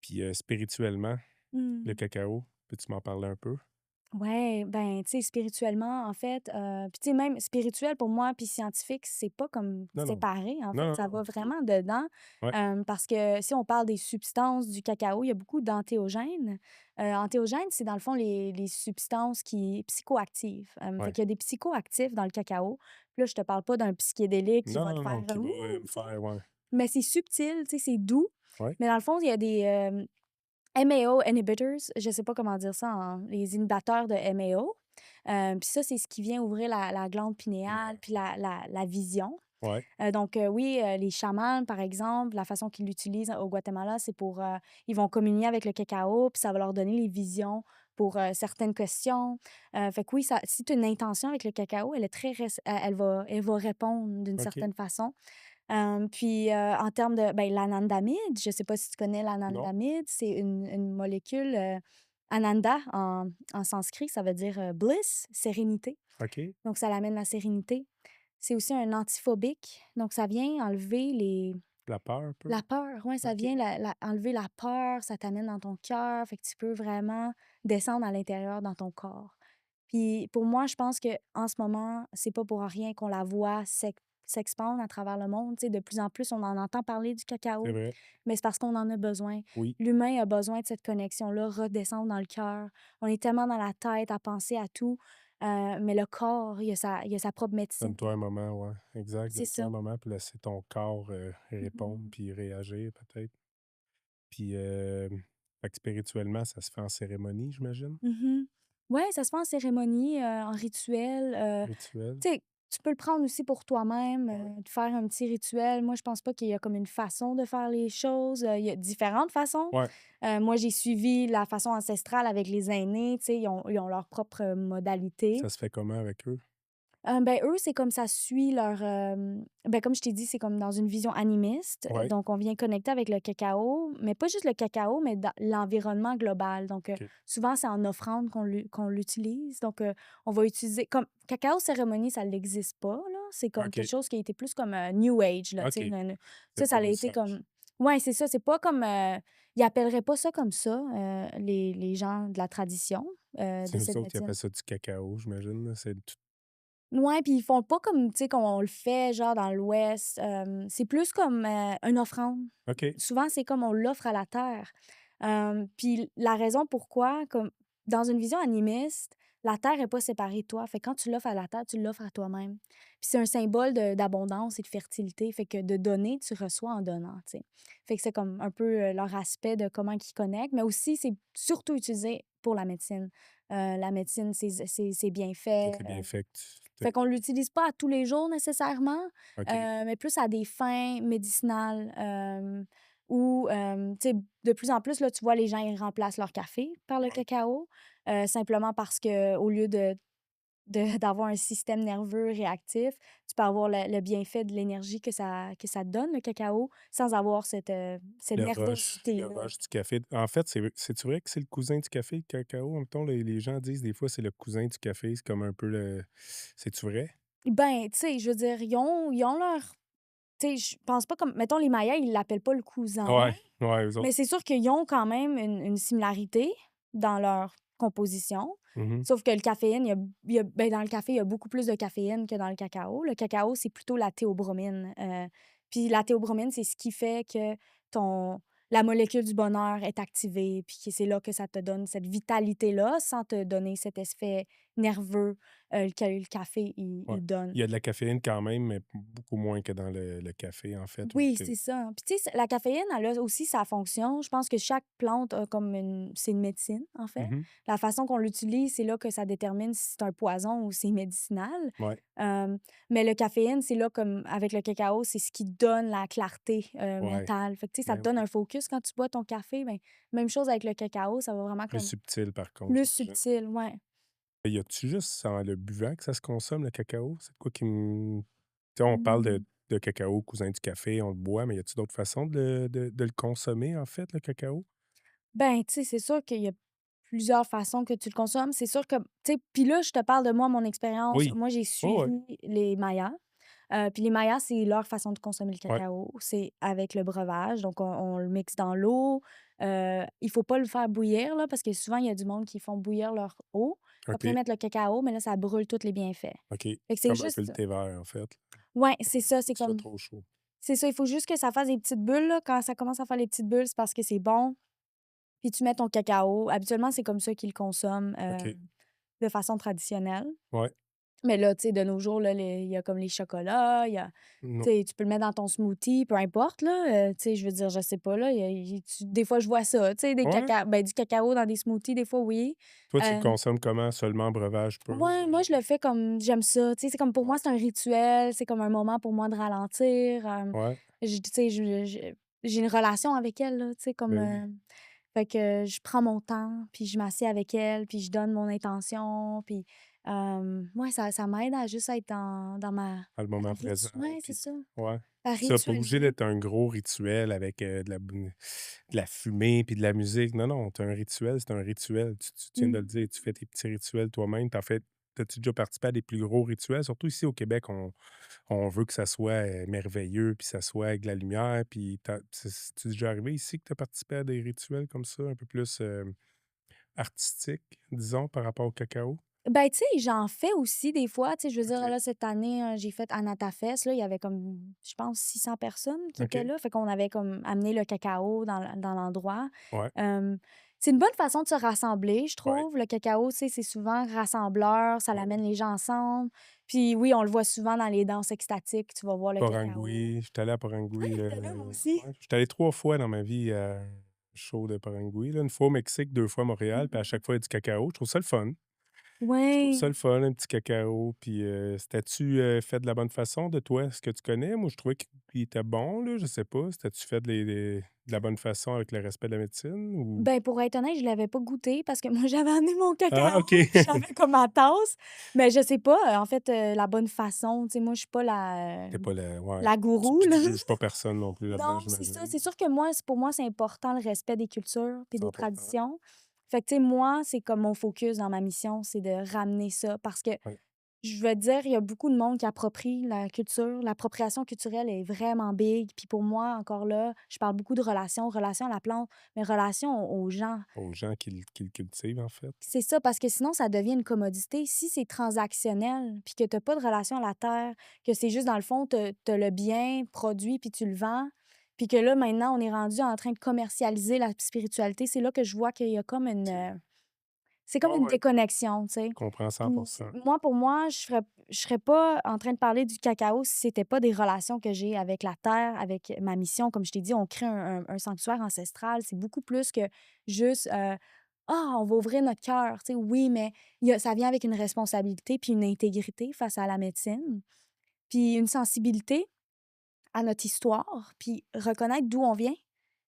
Puis, spirituellement, le Mmh. cacao, peux-tu m'en parler un peu? Ouais, ben, tu sais, spirituellement, en fait, puis tu sais, même spirituel pour moi puis scientifique, c'est pas comme Non, non. séparé, en Non, fait, non, ça non. va vraiment dedans, Ouais, parce que si on parle des substances du cacao, il y a beaucoup d'antéogènes. Antéogènes, c'est dans le fond les substances qui psychoactives, fait ouais. qu'il y a des psychoactifs dans le cacao. Puis là, je te parle pas d'un psychédélique qui Non, va te non, non, faire, qui va, «Ouh!» me tu sais? faire ouais. Mais c'est subtil, tu sais, c'est doux, Ouais, mais dans le fond, il y a des, MAO inhibitors, je sais pas comment dire ça les inhibateurs de MAO. Puis ça, c'est ce qui vient ouvrir la glande pinéale puis la vision. ouais. Donc oui, les chamans, par exemple, la façon qu'ils l'utilisent au Guatemala, c'est pour, ils vont communier avec le cacao, puis ça va leur donner les visions pour, certaines questions. Fait que oui, ça si tu as une intention avec le cacao, elle est très elle va répondre d'une OK. certaine façon. Puis, en termes de ben, l'anandamide, je ne sais pas si tu connais Non. l'anandamide, c'est une molécule, ananda en sanskrit, ça veut dire, bliss, sérénité. OK. Donc ça l'amène la sérénité. C'est aussi un antiphobique, donc ça vient enlever La peur un peu? la peur, ouais, ça OK. vient enlever la peur, ça t'amène dans ton cœur, fait que tu peux vraiment descendre à l'intérieur dans ton corps. Puis pour moi, je pense que en ce moment, c'est pas pour rien qu'on la voit s'expandre à travers le monde. Tu sais, de plus en plus, on en entend parler du C'est cacao, vrai. mais c'est parce qu'on en a besoin. Oui, L'humain a besoin de cette connexion-là, redescendre dans le cœur. On est tellement dans la tête à penser à tout, mais le corps, il a sa propre médecine. donne-toi un moment, ouais, exact. C'est Donne-toi ça. un moment pour laisser ton corps, répondre Mhm. puis réagir peut-être. Puis, fait que spirituellement, ça se fait en cérémonie, j'imagine? Mhm. Ouais, ça se fait en cérémonie, en rituel. Rituel? Tu sais, tu peux le prendre aussi pour toi-même, de faire un petit rituel. Moi, je pense pas qu'il y a comme une façon de faire les choses. Il y a différentes façons. Ouais, Moi, j'ai suivi la façon ancestrale avec les aînés. Tu sais, ils ont leur propre modalité. ça se fait comment avec eux? Ben, eux, c'est comme ça suit leur, ben, comme je t'ai dit, c'est comme dans une vision animiste. Ouais, Donc on vient connecter avec le cacao, mais pas juste le cacao, mais dans l'environnement global. Donc, OK. souvent, c'est en offrande qu'on l'utilise. Donc, on va utiliser comme cacao cérémonie, ça n'existe pas, là. C'est comme quelque OK. chose qui a été plus comme, New Age, là, tu sais, OK. ça, C'est ça pas a un été comme sage. ouais, c'est ça, c'est pas comme, ils appelleraient pas ça comme ça, les gens de la tradition, C'est de eux cette autres qui médecine. appellent ça du cacao, j'imagine, là, c'est tout Ouais, puis ils font pas comme, tu sais, comme on le fait, genre, dans l'Ouest, c'est plus comme, une offrande. OK. Souvent, c'est comme on l'offre à la terre. Puis la raison pourquoi, comme dans une vision animiste, la terre est pas séparée de toi. Fait que quand tu l'offres à la terre, tu l'offres à toi-même. Puis c'est un symbole d'abondance et de fertilité. Fait que de donner, tu reçois en donnant, tu sais. Fait que c'est comme un peu, leur aspect de comment ils connectent, mais aussi, c'est surtout utilisé pour la médecine. La médecine, c'est bien fait. Toutes les bienfaits que tu Fait qu'on l'utilise pas à tous les jours nécessairement, OK. mais plus à des fins médicinales, ou, tu sais, de plus en plus, là, tu vois, les gens, ils remplacent leur café par le cacao, simplement parce qu'au lieu d'avoir un système nerveux réactif, tu peux avoir le bienfait de l'énergie que ça te donne, le cacao, sans avoir cette Le nervosité-là. rush du café. En fait, c'est-tu vrai que c'est le cousin du café, le cacao? Mettons, les gens disent des fois c'est le cousin du café, c'est comme un peu le c'est-tu vrai? Ben, tu sais, je veux dire, ils ont leur tu sais, je pense pas comme mettons les Mayas, ils l'appellent pas le cousin. Ouais, ouais, eux Mais autres. c'est sûr qu'ils ont quand même une similarité dans leur composition, Mmh. sauf que le caféine, ben, dans le café, il y a beaucoup plus de caféine que dans le cacao. Le cacao, c'est plutôt la théobromine, puis la théobromine, c'est ce qui fait que ton la molécule du bonheur est activée, puis que c'est là que ça te donne cette vitalité-là, sans te donner cet effet nerveux, le café, Ouais. il donne. Il y a de la caféine quand même, mais beaucoup moins que dans le café, en fait, ou Oui, que c'est ça. Puis tu sais, la caféine, elle a aussi sa fonction. Je pense que chaque plante a comme c'est une médecine, en fait. mmh La façon qu'on l'utilise, c'est là que ça détermine si c'est un poison ou c'est médicinal. Ouais, Hem, mais le caféine, c'est là comme avec le cacao, c'est ce qui donne la clarté, ouais, mentale. Fait que tu sais, ça te ben donne oui. un focus quand tu bois ton café, ben, même chose avec le cacao, ça va vraiment Plus comme subtil par contre, plus j'imagine. subtil, ouais. Y a-tu juste en le buvant que ça se consomme, le cacao? C'est de quoi qui me tu sais, on parle Mmh. de cacao, cousin du café, on le boit, mais y a-tu d'autres façons de le consommer, en fait, le cacao? Ben, tu sais, c'est sûr qu'il y a plusieurs façons que tu le consommes. C'est sûr que, tu sais, puis là, je te parle de moi, mon expérience. Oui. Moi, j'ai Ouais, ouais, suivi les Mayas. Puis les Mayas, c'est leur façon de consommer le ouais, cacao. C'est avec le breuvage. Donc, on le mixe dans l'eau. Il faut pas le faire bouillir, là, parce que souvent, il y a du monde qui font bouillir leur eau. Puis après, ils OK, mettent le cacao, mais là, ça brûle tous les bienfaits. OK. Fait que c'est Comme un peu le juste. thé vert, en fait. Ouais, Faut c'est ça. pas C'est qu'il soit comme. trop chaud. C'est ça. Il faut juste que ça fasse des petites bulles, là. Quand ça commence à faire les petites bulles, c'est parce que c'est bon. Puis tu mets ton cacao. Habituellement, c'est comme ça qu'ils le consomment OK. de façon traditionnelle. Ouais. Mais là, tu sais, de nos jours, là, il y a comme les chocolats, il y a Non. tu sais, tu peux le mettre dans ton smoothie, peu importe, là, tu sais, je veux dire, je sais pas, là, des fois, je vois ça, tu sais, Ouais? du cacao dans des smoothies, des fois, oui. Toi, tu le Hem, consommes comment? Seulement breuvage pur, ouais, moi, j'imagine? je le fais comme j'aime ça, tu sais, c'est comme pour moi, Ouais. c'est un rituel, c'est comme un moment pour moi de ralentir, Ouais, tu sais, j'ai une relation avec elle, là, tu sais, comme, ben oui. fait que je prends mon temps, puis je m'assieds avec elle, puis je donne mon intention, puis, ouais, ça m'aide à juste être dans ma Dans le moment présent, ouais, c'est puis ça, ouais. à Ça, pas obligé ritualiser. d'être un gros rituel avec, de la fumée puis de la musique. Non, non, tu un rituel, c'est un rituel. Tu viens de le Mmh. dire, tu fais tes petits rituels toi-même. Tu fait t'as-tu déjà participé à des plus gros rituels? Surtout ici au Québec, on veut que ça soit, merveilleux, puis ça soit avec de la lumière, puis c'est déjà arrivé ici que tu as participé à des rituels comme ça, un peu plus, artistiques, disons, par rapport au cacao? Ben, tu sais, j'en fais aussi des fois, tu sais, je veux dire, OK, là, cette année, j'ai fait Anatafest, là, il y avait comme, je pense, 600 personnes qui étaient OK, là, fait qu'on avait comme amené le cacao dans l'endroit. ouais, C'est une bonne façon de se rassembler, je ouais. trouve. Le cacao, tu sais, c'est souvent rassembleur, ça Ouais. l'amène les gens ensemble. Puis oui, on le voit souvent dans les danses extatiques, tu vas voir le cacao. Porangui, j'étais allé à Ah, Porangui, il était là, moi aussi. ouais, j'étais allé 3 fois dans ma vie à un show de Porangui, là, 1 fois au Mexique, 2 fois à Montréal, puis à Mmh. chaque fois, il y a du cacao. Je trouve ça le fun. Je trouve Ouais. ça le fun, un petit cacao, puis, c'était-tu, fait de la bonne façon de toi, ce que tu connais? Moi, je trouvais qu'il était bon, là, je sais pas. C'était-tu fait de la bonne façon avec le respect de la médecine ou? Ben, pour être honnête, je l'avais pas goûté parce que moi, j'avais amené mon Ah, cacao, OK. puis j'avais comme ma tasse. Mais je sais pas, en fait, la bonne façon, tu sais, moi, je suis pas Tu pas le ouais. la Tu gourou, puis là. tu juges pas personne non plus là-dedans, Non, c'est ça. j'imagine? C'est sûr que moi, pour moi, c'est important le respect des cultures puis des 100. traditions. Fait que, tu sais, moi, c'est comme mon focus dans ma mission, c'est de ramener ça parce que Ouais. je veux dire, il y a beaucoup de monde qui approprie la culture. L'appropriation culturelle est vraiment big. Puis pour moi, encore là, je parle beaucoup de relations, relations à la plante, mais relations aux gens. Aux gens qui le cultivent, en fait. C'est ça, parce que sinon, ça devient une commodité. Si c'est transactionnel, puis que tu as pas de relation à la terre, que c'est juste, dans le fond, tu as le bien produit, puis tu le vends, puis que là, maintenant, on est rendu en train de commercialiser la spiritualité, c'est là que je vois qu'il y a comme c'est comme Ouais, une ouais. déconnexion, tu sais. Je comprends Puis 100. moi, pour moi, je serais pas en train de parler du cacao si c'était pas des relations que j'ai avec la terre, avec ma mission. Comme je t'ai dit, on crée un sanctuaire ancestral. C'est beaucoup plus que juste, «Ah, on va ouvrir notre cœur», tu sais? Oui, mais ça vient avec une responsabilité puis une intégrité face à la médecine, puis une sensibilité à notre histoire, puis reconnaître d'où on vient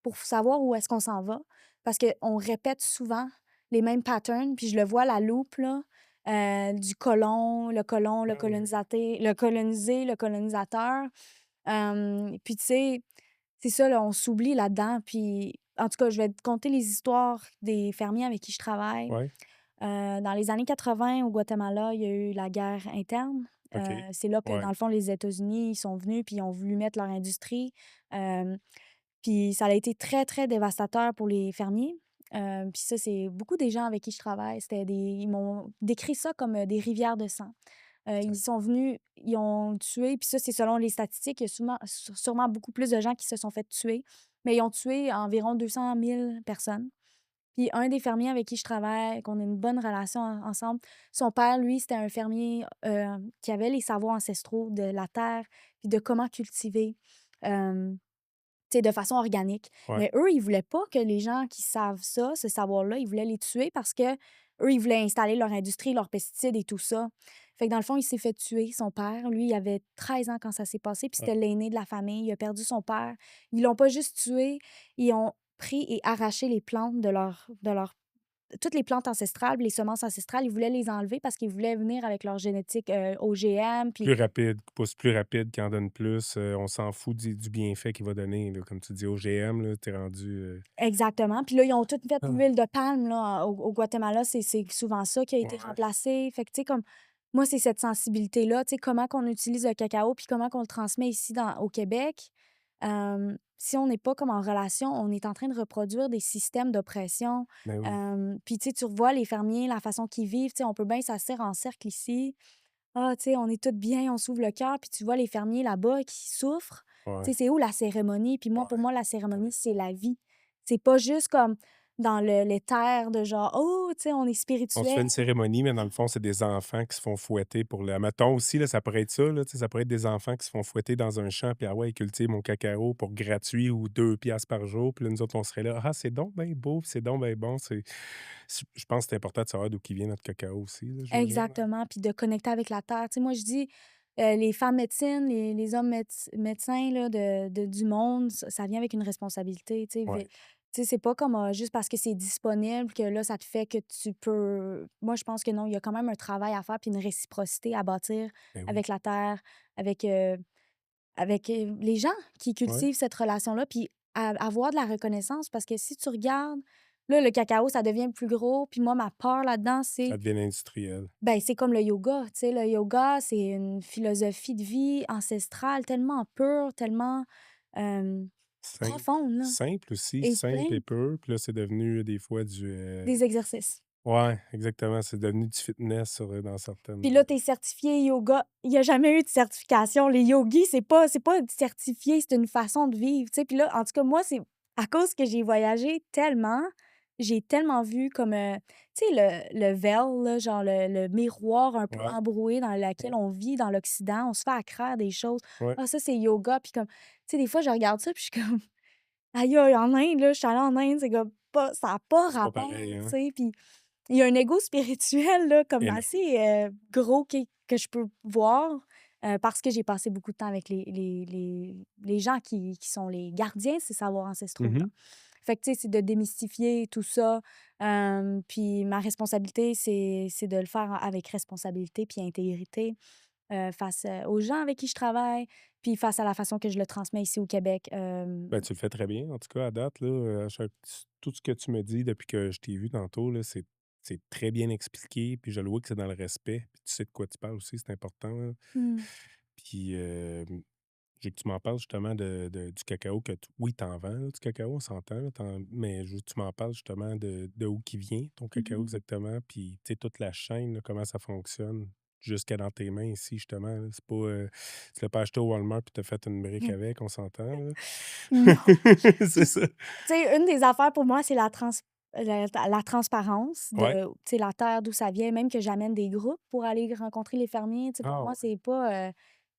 pour savoir où est-ce qu'on s'en va. Parce qu'on répète souvent les mêmes patterns, puis je le vois à la loupe, là, du colon, Ouais, ouais, ouais. le colonisateur. Puis tu sais, c'est ça, là, on s'oublie là-dedans. Puis en tout cas, je vais te conter les histoires des fermiers avec qui je travaille. Ouais, Dans les années 80, au Guatemala, il y a eu la guerre interne. OK. C'est là que, dans Ouais, le fond, les États-Unis, ils sont venus puis ils ont voulu mettre leur industrie. Hem, Puis ça a été très, très dévastateur pour les fermiers. Puis ça, c'est beaucoup des gens avec qui je travaille, ils m'ont décrit ça comme, des rivières de sang. Ils OK. sont venus, ils ont tué, puis ça, c'est selon les statistiques, il y a sûrement beaucoup plus de gens qui se sont fait tuer, mais ils ont tué environ 200 000 personnes. Puis un des fermiers avec qui je travaille, qu'on a une bonne relation ensemble, son père, lui, c'était un fermier, qui avait les savoirs ancestraux de la terre, puis de comment cultiver, hem, tu sais, de façon organique. Ouais. Mais eux, ils voulaient pas que les gens qui savent ça, ce savoir-là, ils voulaient les tuer parce que eux, ils voulaient installer leur industrie, leurs pesticides et tout ça. Fait que dans le fond, il s'est fait tuer, son père. Lui, il avait 13 ans quand ça s'est passé, puis c'était Ah, l'aîné de la famille. Il a perdu son père. Ils l'ont pas juste tué, ils ont pris et arraché les plantes de leur toutes les plantes ancestrales, les semences ancestrales, ils voulaient les enlever parce qu'ils voulaient venir avec leur génétique, OGM, puis plus rapide, qui pousse plus rapide, qui en donne plus, on s'en fout du bienfait qu'il va donner, là. Comme tu dis, OGM, là, tu rendu, exactement. Puis là, ils ont tout fait Ah. l'huile de palme, là, au Guatemala, c'est souvent ça qui a été Ouais, remplacé. Fait que, tu sais, comme moi, c'est cette sensibilité-là, tu sais, comment qu'on utilise le cacao puis comment qu'on le transmet ici au Québec. Si on n'est pas comme en relation, on est en train de reproduire des systèmes d'oppression. ben oui. Puis, tu sais, tu revois les fermiers, la façon qu'ils vivent, tu sais, on peut bien s'asseoir en cercle ici. Ah, tu sais, on est toutes bien, on s'ouvre le cœur, puis tu vois les fermiers là-bas qui souffrent. Tu Ouais, sais, c'est où la cérémonie? Puis moi, pour ouais. moi, la cérémonie, c'est la vie. C'est pas juste comme dans l'éther de genre, oh, tu sais, on est On se spirituel. fait une cérémonie, mais dans le fond, c'est des enfants qui se font fouetter pour le mettons aussi, là, ça pourrait être ça, là, tu sais, ça pourrait être des enfants qui se font fouetter dans un champ, puis: «Ah ouais, cultive mon cacao pour gratuit ou 2 piastres par jour». Puis là, nous autres, on serait là: «Ah, c'est donc bien beau, puis c'est donc bien bon». Je pense que c'est important de savoir d'où qui vient notre cacao aussi, là, je veux dire. Exactement, puis de connecter avec la terre. Tu sais, moi, je dis, les femmes médecines, les hommes médecins là, du monde, ça vient avec une responsabilité. Tu sais, Ouais, tu sais, c'est pas comme juste parce que c'est disponible que là, ça te fait que tu peux. Moi, je pense que non, il y a quand même un travail à faire puis une réciprocité à bâtir ben oui. avec la terre, avec, les gens qui Ouais, cultivent cette relation-là, puis avoir de la reconnaissance parce que si tu regardes, là, le cacao, ça devient plus gros, puis moi, ma peur là-dedans, ça devient industriel. ben, c'est comme le yoga, tu sais, le yoga, c'est une philosophie de vie ancestrale tellement pure, tellement, hem, Simple. profonde, là Simple aussi, et simple et simple, peu, puis là, c'est devenu des fois du, des exercices. ouais, exactement, c'est devenu du fitness dans Puis certaines, là, tu es certifié yoga. Il y a jamais eu de certification. Les yogis, c'est pas certifié, c'est une façon de vivre, tu sais? Puis là, en tout cas, moi, c'est à cause que j'ai voyagé tellement, j'ai tellement vu comme, tu sais, le veil, là, genre le miroir un peu ouais, embrouillé dans lequel ouais, on vit dans l'Occident. On se fait accraire des choses. ouais, «Ah, ça, c'est yoga», puis comme tu sais, des fois, je regarde ça, puis je suis comme: «Aïe, aïe, en Inde, là, je suis allée en Inde, c'est comme pas ça a pas c'est pas rapport», pareil, tu hein? sais? Puis il y a un ego spirituel là, comme Énorme. assez, gros que je peux voir, parce que j'ai passé beaucoup de temps avec les gens qui sont les gardiens de ces savoirs ancestraux-là. Mmh. Fait que, tu sais, c'est de démystifier tout ça, puis ma responsabilité, c'est de le faire avec responsabilité puis intégrité, face, aux gens avec qui je travaille, puis face à la façon que je le transmets ici au Québec, Ben, tu le fais très bien, en tout cas, à date, là, à chaque tout ce que tu me dis depuis que je t'ai vu tantôt, là, c'est très bien expliqué, puis je le vois que c'est dans le respect, puis tu sais de quoi tu parles aussi, c'est important, là. mmh. Puis, je veux que tu m'en parles justement du cacao que t oui, tu en vends, là, du cacao, on s'entend, là, mais je veux que tu m'en parles justement de où qui vient ton cacao Mmh. exactement, puis, tu sais, toute la chaîne, là, comment ça fonctionne jusqu'à dans tes mains ici, justement, là. C'est pas, tu l'as pas acheté au Walmart puis tu as fait une brique avec, on s'entend, là? Non. C'est ça. Tu sais, une des affaires pour moi, c'est la transparence de, Ouais. tu sais, la terre, d'où ça vient, même que j'amène des groupes pour aller rencontrer les fermiers. Tu sais, pour Ah moi, ouais. c'est pas,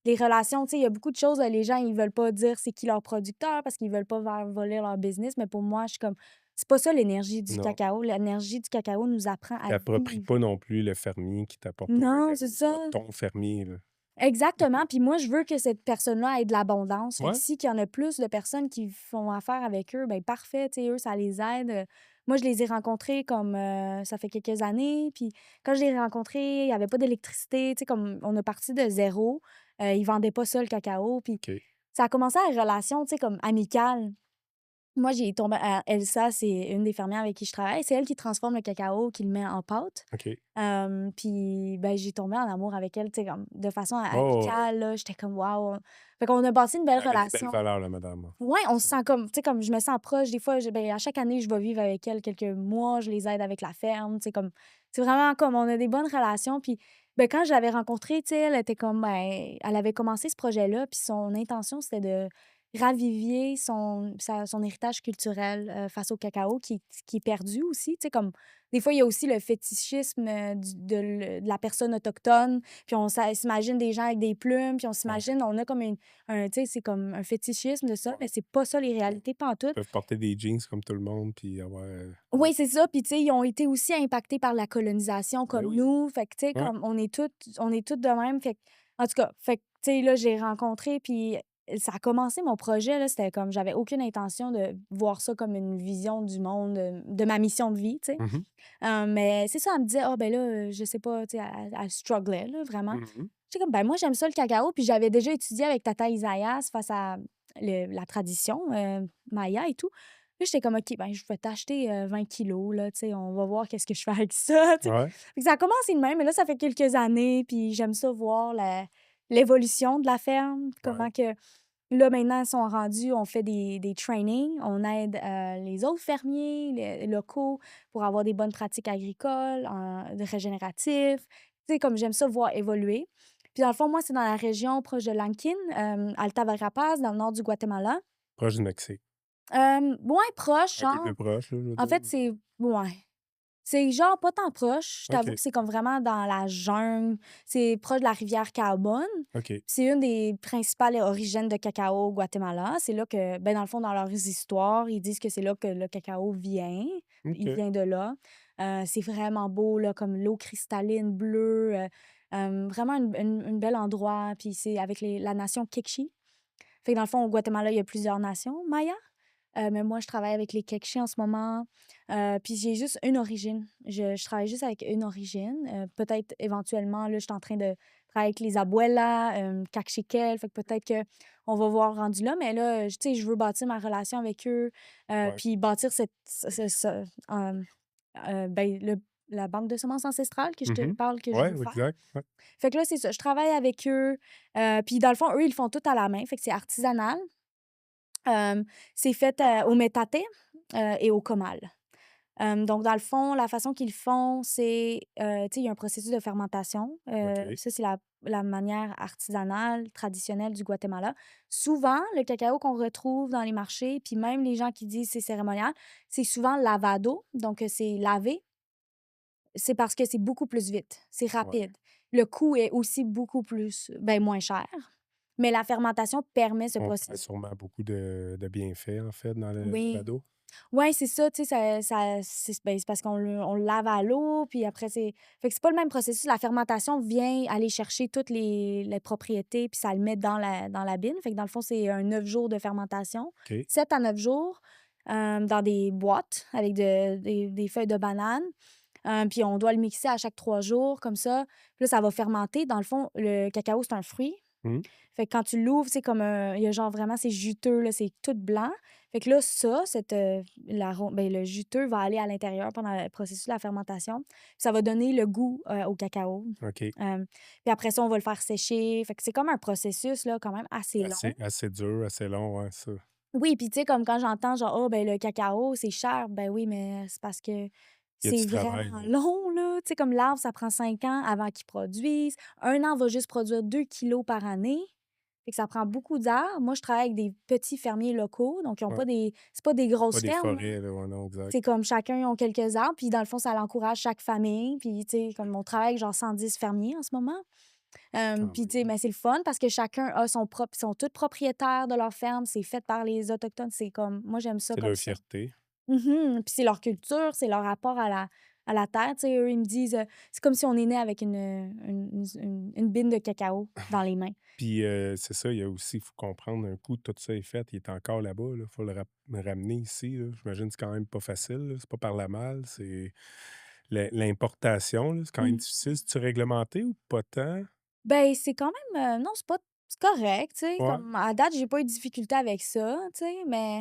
les relations, tu sais, il y a beaucoup de choses, les gens, ils veulent pas dire c'est qui leur producteur parce qu'ils veulent pas faire voler leur business, mais pour moi, je suis comme c'est pas ça l'énergie du Non. cacao. L'énergie du cacao nous apprend à T'appropries vivre. pas non plus le fermier qui t'apporte ton Non, c'est cacao. C'est ça. pas ton fermier, là. Exactement, puis moi, je veux que cette personne-là ait de l'abondance. Fait que Ouais, si qu'il y en a plus de personnes qui font affaire avec eux, ben parfait, tu sais, eux, ça les aide. Moi, je les ai rencontrés comme, ça fait quelques années, puis quand je les ai rencontrés, il y avait pas d'électricité, tu sais, comme on a parti de zéro. Ils vendaient pas ça, le cacao, puis OK, ça a commencé à une relation, tu sais, comme amicale. Moi, j'ai tombé Elsa, c'est une des fermières avec qui je travaille. C'est elle qui transforme le cacao, qui le met en pâte. OK. Puis, ben, j'ai tombé en amour avec elle, tu sais, comme de façon Oh, ouais. amicale, là. J'étais comme: «Waouh!» Fait qu'on a bâti une belle Elle avait des belles relation. valeurs, la madame. Ouais, on se Ça. sent comme tu sais, comme je me sens proche. Des fois, ben, à chaque année, je vais vivre avec elle quelques mois, je les aide avec la ferme, tu sais, comme c'est vraiment comme on a des bonnes relations. Puis, ben, quand je l'avais rencontrée, tu sais, elle était comme, ben, elle avait commencé ce projet-là, puis son intention, c'était de raviviez son héritage culturel, face au cacao qui est perdu aussi. Tu sais, comme des fois, il y a aussi le fétichisme, de la personne autochtone, puis on s'imagine des gens avec des plumes, puis on Ouais, s'imagine on a comme tu sais, c'est comme un fétichisme de ça, mais ouais. c'est pas ça les Ils réalités pantoute. peuvent porter des jeans comme tout le monde puis avoir, Oui, c'est ça, puis tu sais, ils ont été aussi impactés par la colonisation ben comme oui, nous, fait que tu sais, ouais. comme on est toutes de même, fait que en tout cas, fait que tu sais, là, j'ai rencontré puis ça a commencé mon projet, là, c'était comme j'avais aucune intention de voir ça comme une vision du monde, de ma mission de vie, tu sais. Mmh mh. Mais c'est ça, elle me disait: «Ah ben là, je sais pas», tu sais, elle strugglait là, vraiment. Mmh mh. J'étais comme: «Ben moi, j'aime ça le cacao», puis j'avais déjà étudié avec Tata Isaias face à la tradition, maya et tout. Là, j'étais comme: «OK, ben je vais t'acheter, 20 kilogrammes là, tu sais, on va voir qu'est-ce que je fais avec ça», tu sais. Ouais, Fait que ça a commencé de même, mais là, ça fait quelques années, puis j'aime ça voir l'évolution de la ferme, ouais. comment que là, maintenant, ils sont rendus on fait des trainings, on aide, les autres fermiers, les locaux pour avoir des bonnes pratiques agricoles, de régénératifs. Tu sais, comme j'aime ça voir évoluer. Puis dans le fond, moi, c'est dans la région proche de Lankin, Alta Verapaz, dans le nord du Guatemala. Proche du Mexique. Moins proche, Un peu plus genre. proche, là, je veux En dire. fait, c'est ouais. C'est genre pas tant proche. Je t'avoue OK, que c'est comme vraiment dans la jungle. C'est proche de la rivière Carbone. OK, C'est une des principales origines de cacao au Guatemala. C'est là que, ben, dans le fond, dans leurs histoires, ils disent que c'est là que le cacao vient. Il OK. vient de là. C'est vraiment beau, là, comme l'eau cristalline bleue. Vraiment une bel endroit. Puis c'est avec la nation Kikchi. Fait que dans le fond, au Guatemala, il y a plusieurs nations Maya. Mais moi, je travaille avec les Kekchi en ce moment. Puis j'ai juste une origine. Je travaille juste avec une origine. Peut-être éventuellement, là, je suis en train de travailler avec les Abuelas, Caxiquel. Fait que peut-être qu'on va voir rendu là. Mais là, tu sais, je veux bâtir ma relation avec eux. Ouais. Puis bâtir ben, la banque de semences ancestrales que je Mmh te mh. parle que je Ouais, veux faire. exact, ouais. Fait que là, c'est ça. Je travaille avec eux. Puis dans le fond, eux, ils le font tout à la main. Fait que c'est artisanal. Hem, c'est fait, au métate, et au comal. Donc dans le fond, la façon qu'ils le font, c'est, tu sais, il y a un processus de fermentation. OK. Ça, c'est la manière artisanale, traditionnelle du Guatemala. Souvent, le cacao qu'on retrouve dans les marchés, puis même les gens qui disent c'est cérémonial, c'est souvent lavado, donc c'est lavé. C'est parce que c'est beaucoup plus vite, c'est Ouais. rapide. Le coût est aussi beaucoup plus ben, moins cher, mais la fermentation permet ce On trouve processus. sûrement beaucoup de bienfaits, en fait, dans le Oui. balado. Ouais, c'est ça, tu sais, c'est parce qu'on le lave à l'eau, puis après fait que c'est pas le même processus. La fermentation vient aller chercher toutes les propriétés, puis ça le met dans la bine. Fait que dans le fond, c'est un 9 jours de fermentation, OK. 7 à 9 jours, dans des boîtes avec des feuilles de banane. Puis on doit le mixer à chaque 3 jours comme ça. Puis là, ça va fermenter. Dans le fond, le cacao, c'est un fruit. Mmh. Fait que quand tu l'ouvres, c'est comme il y a genre vraiment c'est juteux là, c'est tout blanc. Fait que là, ça, ben, le juteux va aller à l'intérieur pendant le processus de la fermentation. Puis ça va donner le goût, au cacao. OK. Puis après ça, on va le faire sécher. Fait que c'est comme un processus là, quand même assez long. Assez dur, assez long, ouais, ça. Oui, puis tu sais, comme quand j'entends genre: «Oh, ben, le cacao, c'est cher». Ben oui, mais c'est parce que Il y a du c'est travail, vraiment là. long, là. Tu sais, comme l'arbre, ça prend 5 ans avant qu'il produise. Un arbre va juste produire 2 kilos par année. Fait que ça prend beaucoup d'arbres. Moi, je travaille avec des petits fermiers locaux, donc ils ont Ouais. pas c'est pas des Pas grosses des fermes, là. forêts, là, ouais, non, exact. C'est comme chacun, ils ont quelques arbres, puis dans le fond, ça encourage chaque famille. Puis, tu sais, comme on travaille avec genre 110 fermiers en ce moment. Quand Puis, tu sais, même. mais c'est le fun parce que chacun a son propre ils sont tous propriétaires de leur ferme, c'est fait par les Autochtones, c'est comme moi, j'aime ça C'est comme leur ça. fierté. Puis c'est leur culture, c'est leur rapport à la terre, tu sais, eux, ils me disent, c'est comme si on est né avec une bine de cacao dans les mains. Puis, c'est ça, il y a aussi, il faut comprendre, un coup tout ça est fait, il est encore là-bas, là, faut le ramener ici, là. J'imagine que c'est quand même pas facile, là, c'est pas par la malle, c'est l'importation, là, c'est quand même Mmh. difficile. C'est-tu réglementé ou pas tant? Ben, c'est quand même, non, c'est correct, tu sais, Ouais, comme à date, j'ai pas eu de difficulté avec ça, tu sais, mais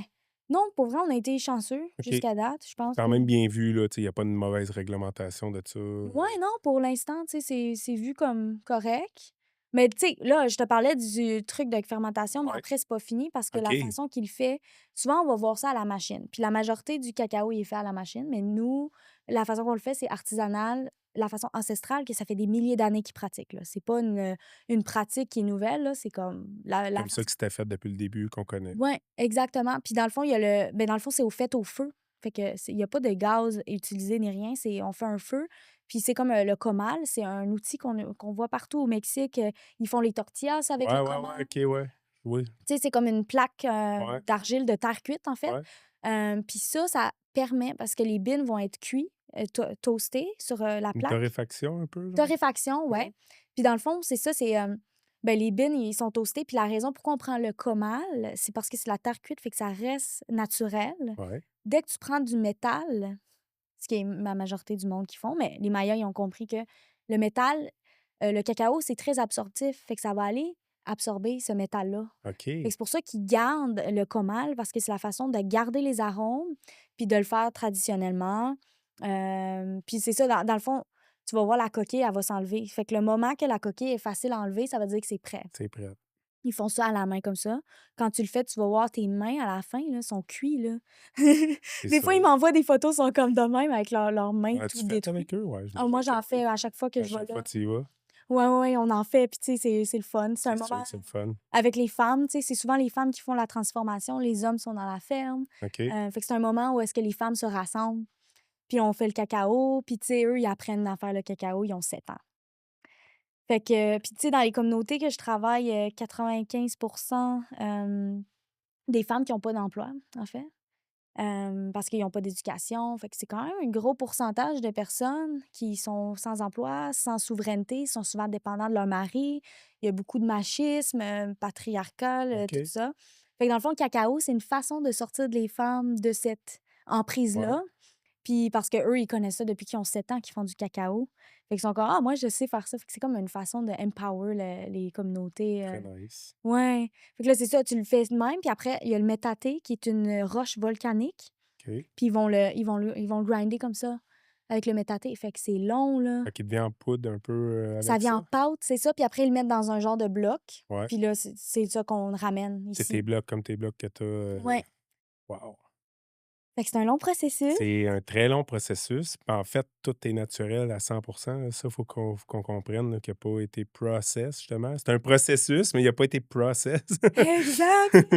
non, pour vrai, on a été chanceux OK. jusqu'à date, je pense, Quand puis même bien vu, là, tu sais, il y a pas une mauvaise réglementation de ça, ouais, non, pour l'instant, tu sais, c'est vu comme correct. Mais tu sais, là, je te parlais du truc de fermentation, mais Ouais. après, c'est pas fini parce que la OK. façon qu'il fait, souvent, on va voir ça à la machine. Puis la majorité du cacao, il est fait à la machine, mais nous, la façon qu'on le fait, c'est artisanal. la façon ancestrale que ça fait des milliers d'années qu'ils pratiquent, là. C'est pas une pratique qui est nouvelle, là, c'est comme la Comme ça façon. que c'était fait depuis le début, qu'on connaît. Ouais, exactement. Puis dans le fond, il y a dans le fond, c'est au feu. Fait que il y a pas de gaz utilisé ni rien, on fait un feu. Puis c'est comme, le comal, c'est un outil qu'on voit partout au Mexique, ils font les tortillas avec Ouais, le ouais, ouais, comal. OK, ouais. Oui, Tu sais, c'est comme une plaque, ouais, d'argile de terre cuite, en fait. ouais. Puis ça permet parce que les beans vont être cuits, toastés sur, la Une plaque. torréfaction un peu, genre? Torréfaction, Ouais. ouais. Puis dans le fond, c'est ça, ben, les beans, ils sont toastés, puis la raison pourquoi on prend le comal, c'est parce que c'est la terre cuite, fait que ça reste naturel. Ouais. Dès que tu prends du métal, ce qui est ma majorité du monde qui font, mais les Mayas, ils ont compris que le métal, le cacao, c'est très absorptif, fait que ça va aller absorber ce métal-là. Fait que OK. c'est pour ça qu'ils gardent le comal parce que c'est la façon de garder les arômes puis de le faire traditionnellement. Puis c'est ça, dans le fond, tu vas voir la coquille, elle va s'enlever. Fait que le moment que la coquille est facile à enlever, ça veut dire que c'est prêt. C'est prêt. Ils font ça à la main comme ça. Quand tu le fais, tu vas voir tes mains à la fin, là, sont cuits, là. C'est Des ça. fois, ils m'envoient des photos, ils sont comme de même avec leurs mains As-tu toutes fait détruites. avec eux? Ouais, je l'ai Ah, moi, déjà j'en checké. fais à chaque fois que À je vais chaque fois là. que tu y vas, Ouais, ouais, ouais, on en fait, puis tu sais, c'est le fun. C'est un c'est sûr moment que c'est le fun. avec les femmes, tu sais, c'est souvent les femmes qui font la transformation, les hommes sont dans la ferme. OK. Fait que c'est un moment où est-ce que les femmes se rassemblent, puis on fait le cacao, puis tu sais, eux, ils apprennent à faire le cacao, ils ont 7 ans. Fait que puis tu sais, dans les communautés que je travaille, 95 des femmes qui ont pas d'emploi, en fait. Parce qu'ils ont pas d'éducation. Fait que c'est quand même un gros pourcentage de personnes qui sont sans emploi, sans souveraineté, sont souvent dépendants de leur mari. Il y a beaucoup de machisme, patriarcal, tout OK. ça. Fait que dans le fond, le cacao, c'est une façon de sortir les femmes de cette Ouais, emprise-là. Puis parce qu'eux, ils connaissent ça depuis qu'ils ont 7 ans qu'ils font du cacao. Fait qu'ils sont comme: «Ah, moi, je sais faire ça». Fait que c'est comme une façon de empower les communautés, très nice. ouais. Fait que là, c'est ça, tu le fais de même, puis après, il y a le métaté qui est une roche volcanique, OK. puis ils vont le grinder comme ça avec le métaté. Fait que c'est long, là. Fait qu'il devient en poudre un peu, Ça avec vient en ça? pâte, c'est ça, puis après, ils le mettent dans un genre de bloc, Ouais. puis là, c'est ça qu'on ramène C'est ici. tes blocs comme tes blocs que tu as, Ouais. wow! Fait que c'est un long processus. C'est un très long processus. En fait, tout est naturel à 100 là. Ça, faut qu'on comprenne là, qu'il a pas été process, justement. C'est un processus, mais il a pas été process. Exact,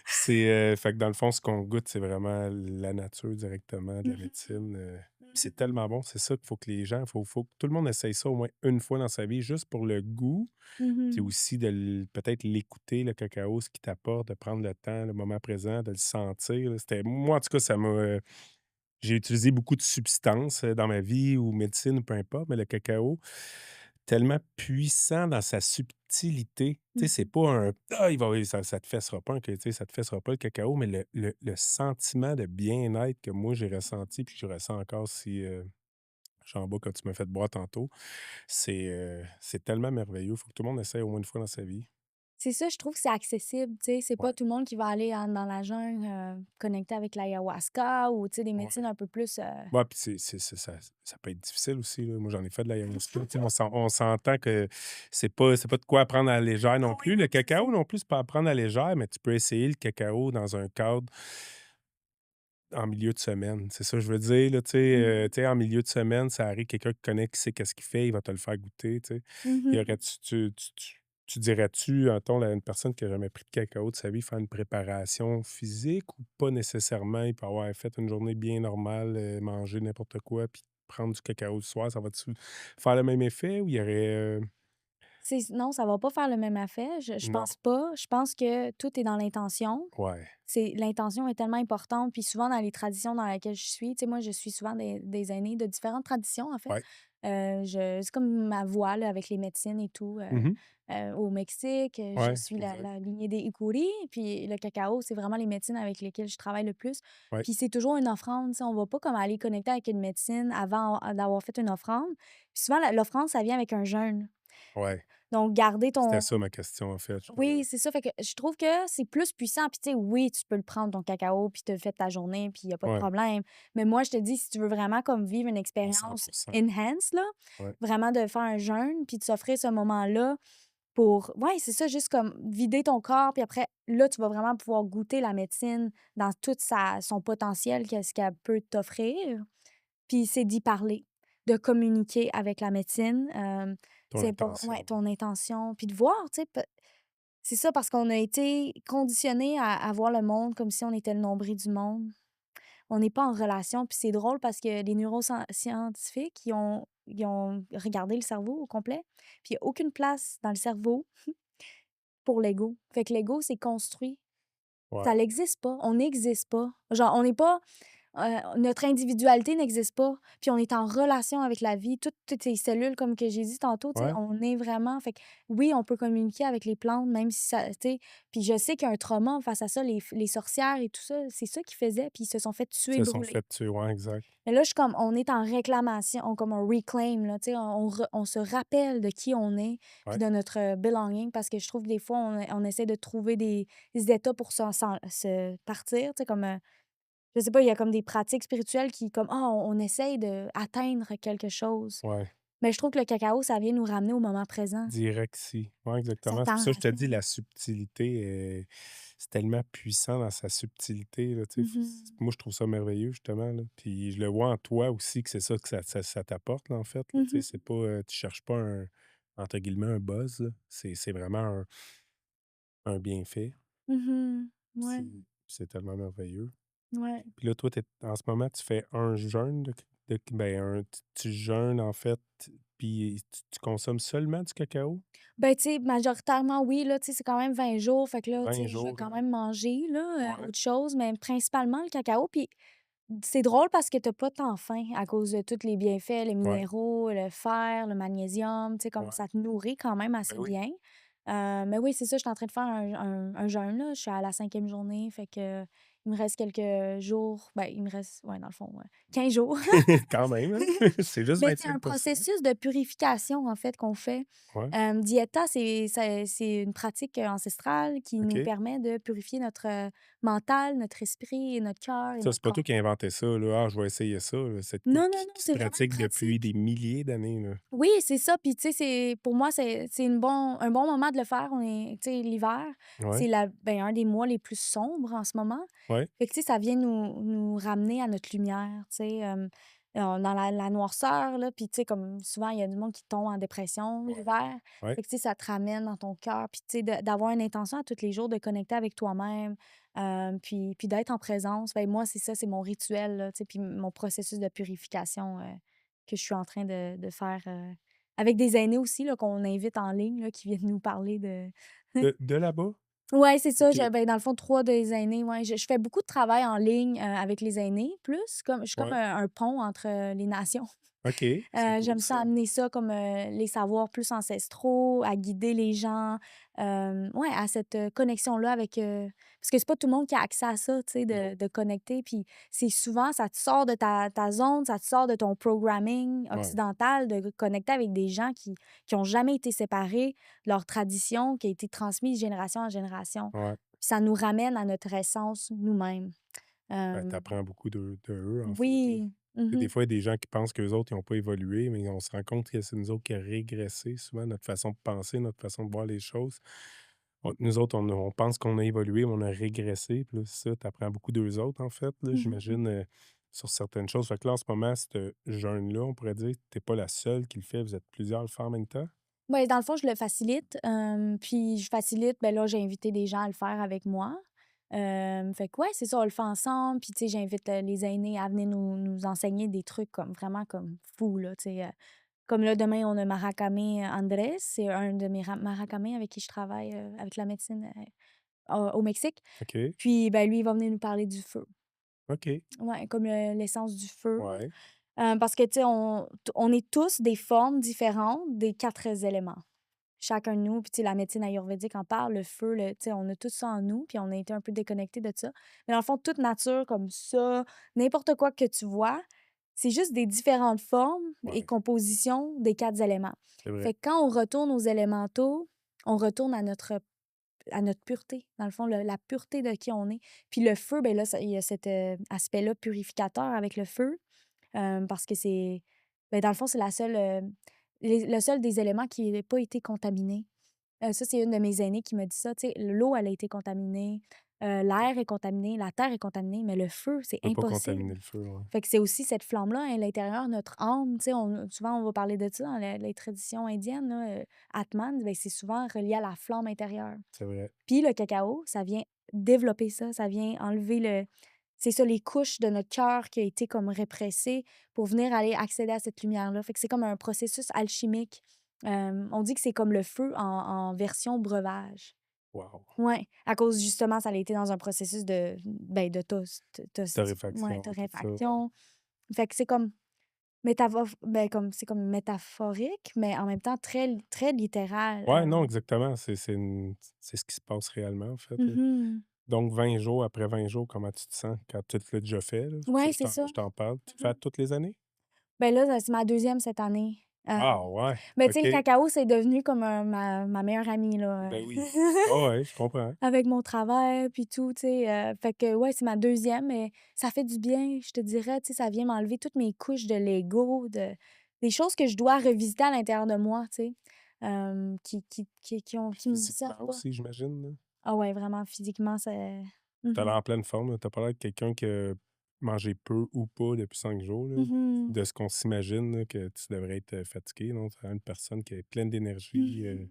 c'est ça! Fait que dans le fond, ce qu'on goûte, c'est vraiment la nature directement de la Mmh médecine, puis c'est mh. tellement bon. C'est ça qu'il faut que les gens faut que tout le monde essaye ça au moins une fois dans sa vie, juste pour le goût, puis Mmh. aussi de peut-être l'écouter, le cacao, ce qu'il t'apporte, de prendre le temps, le moment présent, de le sentir, là. C'était moi, en tout cas, ça m'a, j'ai utilisé beaucoup de substances, dans ma vie ou médecine, peu importe, mais le cacao, tellement puissant dans sa subtilité. Tu sais, c'est Mmh. pas un: «Ah, il va ça te fessera pas tu sais, ça te fessera pas le cacao», mais le sentiment de bien-être que moi j'ai ressenti puis que je ressens encore si, j'en bois quand tu m'as fait boire tantôt, c'est tellement merveilleux. Il faut que tout le monde essaie au moins une fois dans sa vie. C'est ça, je trouve que c'est accessible, tu sais, c'est Ouais, pas tout le monde qui va aller dans la jungle, connecter avec l'ayahuasca ou, tu sais, des médecines ouais. un peu plus, Ouais, puis ça peut être difficile aussi, là. Moi, j'en ai fait de l'ayahuasca, tu sais, on s'entend que c'est pas de quoi à prendre à la légère non oui, plus. Le c'est ça. cacao non plus, c'est pas à prendre à la légère, mais tu peux essayer le cacao dans un cadre en milieu de semaine. C'est ça que je veux dire, là, Mmh tu sais, en milieu de semaine, ça arrive quelqu'un qui connaît, qui sait qu'est-ce qu'il fait, il va te le faire goûter, tu sais. Y mh. aurait-tu tu dirais-tu, mettons, à une personne qui a jamais pris de cacao de sa vie, faire une préparation physique ou pas nécessairement? Il peut avoir fait une journée bien normale, manger n'importe quoi, puis prendre du cacao le soir, ça va-tu faire le même effet ou il y aurait, C'est non, ça va pas faire le même effet, je non? pense pas. Je pense que tout est dans l'intention. Ouais, C'est l'intention est tellement importante, puis souvent dans les traditions dans lesquelles je suis, tu sais, moi, je suis souvent des aînés de différentes traditions, en fait. ouais. Je c'est comme ma voix, là, avec les médecines et tout, Mmh. au Mexique, je Ouais, suis la exact. la lignée des Ikuri, puis le cacao, c'est vraiment les médecines avec lesquelles je travaille le plus. Ouais, Puis c'est toujours une offrande, tu sais, on va pas comme aller connecter avec une médecine avant d'avoir fait une offrande. Puis souvent l'offrande, ça vient avec un jeûne. ouais. Donc garder C'était ton ça ma question, en fait, justement. oui, c'est ça, fait que je trouve que c'est plus puissant. Puis tu sais, oui, tu peux le prendre ton cacao, puis te fait ta journée, puis il y a pas de Ouais, problème. Mais moi, je te dis, si tu veux vraiment comme vivre une à 100. expérience enhance, là, Ouais, vraiment de faire un jeûne, puis de s'offrir ce moment-là pour ouais, c'est ça, juste comme vider ton corps, puis après, là, tu vas vraiment pouvoir goûter la médecine dans toute sa son potentiel, qu'est-ce qu'elle peut t'offrir, puis c'est d'y parler. de communiquer avec la médecine, Ton c'est impor ouais, intention. ton intention, puis de voir, tu sais, c'est ça, parce qu'on a été conditionnés à voir le monde comme si on était le nombril du monde. On n'est pas en relation, puis c'est drôle parce que les neuroscientifiques, ils ont regardé le cerveau au complet, puis il y a aucune place dans le cerveau pour l'ego. Fait que l'ego, c'est construit. Ouais, Ça n'existe pas, on n'existe pas. Genre, on n'est pas notre individualité n'existe pas, puis on est en relation avec la vie. Toutes ces cellules, comme que j'ai dit tantôt, tu sais, ouais, on est vraiment fait que oui, on peut communiquer avec les plantes, même si ça tu sais, puis je sais qu'il y a un trauma face à ça, les sorcières et tout ça, c'est ça qu'ils faisaient, puis ils se sont fait tuer, se sont brûler. fait tuer, ouais, exact. Mais là, je suis comme on est en réclamation, comme on reclaim, là, tu sais, on se rappelle de qui on est, puis Ouais, de notre, belonging parce que je trouve que des fois, on essaie de trouver des états pour se partir, tu sais, comme, je sais pas, il y a comme des pratiques spirituelles qui comme, ah, on essaye d'atteindre quelque chose. ouais. Mais je trouve que le cacao, ça vient nous ramener au moment présent. Direct si. Ouais, Ça exactement. C'est pour ça que je te dis t'enracine. la subtilité c'est tellement puissant dans sa subtilité, là, tu sais. Mmh. Moi, je trouve ça merveilleux, justement, là. Puis je le vois en toi aussi que c'est ça que ça t'apporte, là, en fait, là, tu sais. Mmh. C'est pas, tu cherches pas un entre guillemets «un buzz», là. C'est vraiment un bienfait. Mmh. Ouais, C'est c'est tellement merveilleux. ouais. Puis là, toi, en ce moment, tu fais un jeûne ben, tu jeûnes, en fait, puis tu consommes seulement du cacao? Ben, tu sais, majoritairement, oui, là, tu sais, c'est quand même 20 jours, fait que là, tu 20 sais, je vais jours, quand même manger, là, ouais, autre chose, mais principalement le cacao. Puis c'est drôle parce que tu pas tant faim à cause de tous les bienfaits, les ouais, minéraux, le fer, le magnésium, tu sais, comme ouais. ça te nourrit quand même Ben assez oui. bien. Mais oui, c'est ça, je suis en train de faire un jeûne, là. Je suis à la 5e journée, fait que il me reste quelques jours. Ben, il me reste, ouais, dans le fond, 15 jours. Quand même, hein? C'est juste Ben, c'est un 25. processus de purification, en fait, qu'on fait. Ouais, Dieta, c'est une pratique, ancestrale qui nous OK. permet de purifier notre, mental, notre esprit et notre cœur et Ça, notre c'est pas toi corps. qui as inventé ça, là: «Ah, je vais essayer ça», là. C'est de quoi Non, non, qui non, qui se c'est vraiment une pratique depuis pratique. des milliers d'années, là. Oui, c'est ça, puis tu sais, c'est pour moi, c'est un bon moment de le faire. On est tu sais, l'hiver, c'est Ouais, un des mois les plus sombres en ce moment. ouais, Fait que, tu sais, ça vient nous ramener à notre lumière, tu sais, dans la noirceur, là, puis tu sais, comme souvent, il y a du monde qui tombe en dépression l'hiver. ouais. Fait que, tu sais, ça te ramène dans ton cœur, puis tu sais, d'avoir une intention à tous les jours de connecter avec toi-même, puis d'être en présence. Fait moi, c'est ça, c'est mon rituel, là, tu sais, puis mon processus de purification, que je suis en train de faire, avec des aînés aussi, là, qu'on invite en ligne, là, qui viennent nous parler de De là-bas? ouais, c'est ça, OK. dans le fond, 3 des aînés, ouais. Je fais beaucoup de travail en ligne, avec les aînés, plus comme je suis comme Ouais. un pont entre, les nations. OK, c'est beau J'aime ça ça. amener ça comme, les savoirs plus ancestraux, à guider les gens, ouais, à cette, connexion-là avec, parce que c'est pas tout le monde qui a accès à ça, tu sais, Non. de connecter, puis c'est souvent ça te sort de ta zone, ça te sort de ton programming Ouais, occidental, de connecter avec des gens qui ont jamais été séparés, de leur tradition qui a été transmise génération en génération. ouais. Puis ça nous ramène à notre essence nous-mêmes. Ben, tu Hem, apprends beaucoup de eux, en fait, là. oui. Tu des Mmh. fois, il y a des gens qui pensent qu'eux autres, ils ont pas évolué, mais on se rend compte que c'est nous autres qui a régressé souvent, notre façon de penser, notre façon de voir les choses. Nous autres, on pense qu'on a évolué, mais on a régressé, puis là, c'est ça, tu apprends beaucoup d'eux autres, en fait, là, Mmh. j'imagine, sur certaines choses. Fait que là, en ce moment, ce jeûne-là, on pourrait dire, tu pas la seule qui le fait, vous êtes plusieurs à le faire en même temps? Ouais, dans le fond, je le facilite, puis je facilite, ben, là, j'ai invité des gens à le faire avec moi. Fait que ouais, c'est ça, on le fait ensemble, puis tu sais, j'invite, les aînés à venir nous enseigner des trucs comme vraiment comme fous, là, tu sais, comme là, demain, on a Maracame Andrés, c'est un de mes Maracame avec qui je travaille, avec la médecine, au Mexique. OK, Puis, ben, lui, il va venir nous parler du feu. OK. Ouais, comme, l'essence du feu, Ouais, parce que, tu sais, on est tous des formes différentes des 4 éléments. Chacun de nous, puis tu sais, la médecine ayurvédique en parle, le feu, tu sais, on a tout ça en nous, puis on a été un peu déconnectés de ça. Mais dans le fond, toute nature comme ça, n'importe quoi que tu vois, c'est juste des différentes formes et ouais, compositions des 4 éléments. c'est vrai. Fait que quand on retourne aux élémentaux, on retourne à notre pureté, dans le fond, la pureté de qui on est. Puis le feu, ben là, il y a cet, aspect-là purificateur avec le feu, parce que c'est ben, dans le fond, c'est le seul des éléments qui n'a pas été contaminé. Ça, c'est une de mes aînées qui m'a dit ça, tu sais, l'eau, elle a été contaminée, l'air est contaminé, la terre est contaminée, mais le feu, c'est On peut pas impossible. contaminer le feu, ouais. Fait que c'est aussi cette flamme-là à l'intérieur, notre âme, tu sais, souvent on va parler de ça dans les traditions indiennes, là, Atman, ben, c'est souvent relié à la flamme intérieure. C'est vrai. Puis le cacao, ça vient développer ça vient enlever c'est ça, les couches de notre cœur qui a été comme répressées pour venir aller accéder à cette lumière-là. Fait que c'est comme un processus alchimique. On dit que c'est comme le feu en version breuvage. Wow! Ouais, à cause justement, ça a été dans un processus de ouais, Torréfaction, tout ça, ouais. torréfaction. Fait que c'est comme métaphorique, mais en même temps très littéral. Ouais, non, exactement, c'est ce qui se passe réellement, en fait, là. Mmh. Donc 20 jours, après 20 jours, comment tu te sens quand tu l'as déjà fait, là? Ouais, Je c'est t'en ça. je t'en parle. Tu le fais Mmh. à toutes les années? Ben là, c'est ma deuxième cette année. Ah ouais, Ben, tu sais, le OK. cacao, c'est devenu comme, ma meilleure amie, là, Ben oui. Ah ouais, je comprends. avec mon travail puis tout, tu sais, fait que ouais, c'est ma deuxième, mais ça fait du bien, je te dirais, tu sais, ça vient m'enlever toutes mes couches de l'ego, des choses que je dois revisiter à l'intérieur de moi, tu sais, Puis qui me servent physiquement pas. aussi, j'imagine, là? Ah ouais, vraiment, physiquement, c'est Tu as mmh l'air en pleine forme, là. Tu as pas l'air de quelqu'un qui a mangé peu ou pas depuis 5 jours, là. mh. De ce qu'on s'imagine, là, que tu devrais être, fatigué, non? Tu as une personne qui est pleine d'énergie, Mmh. Ouais,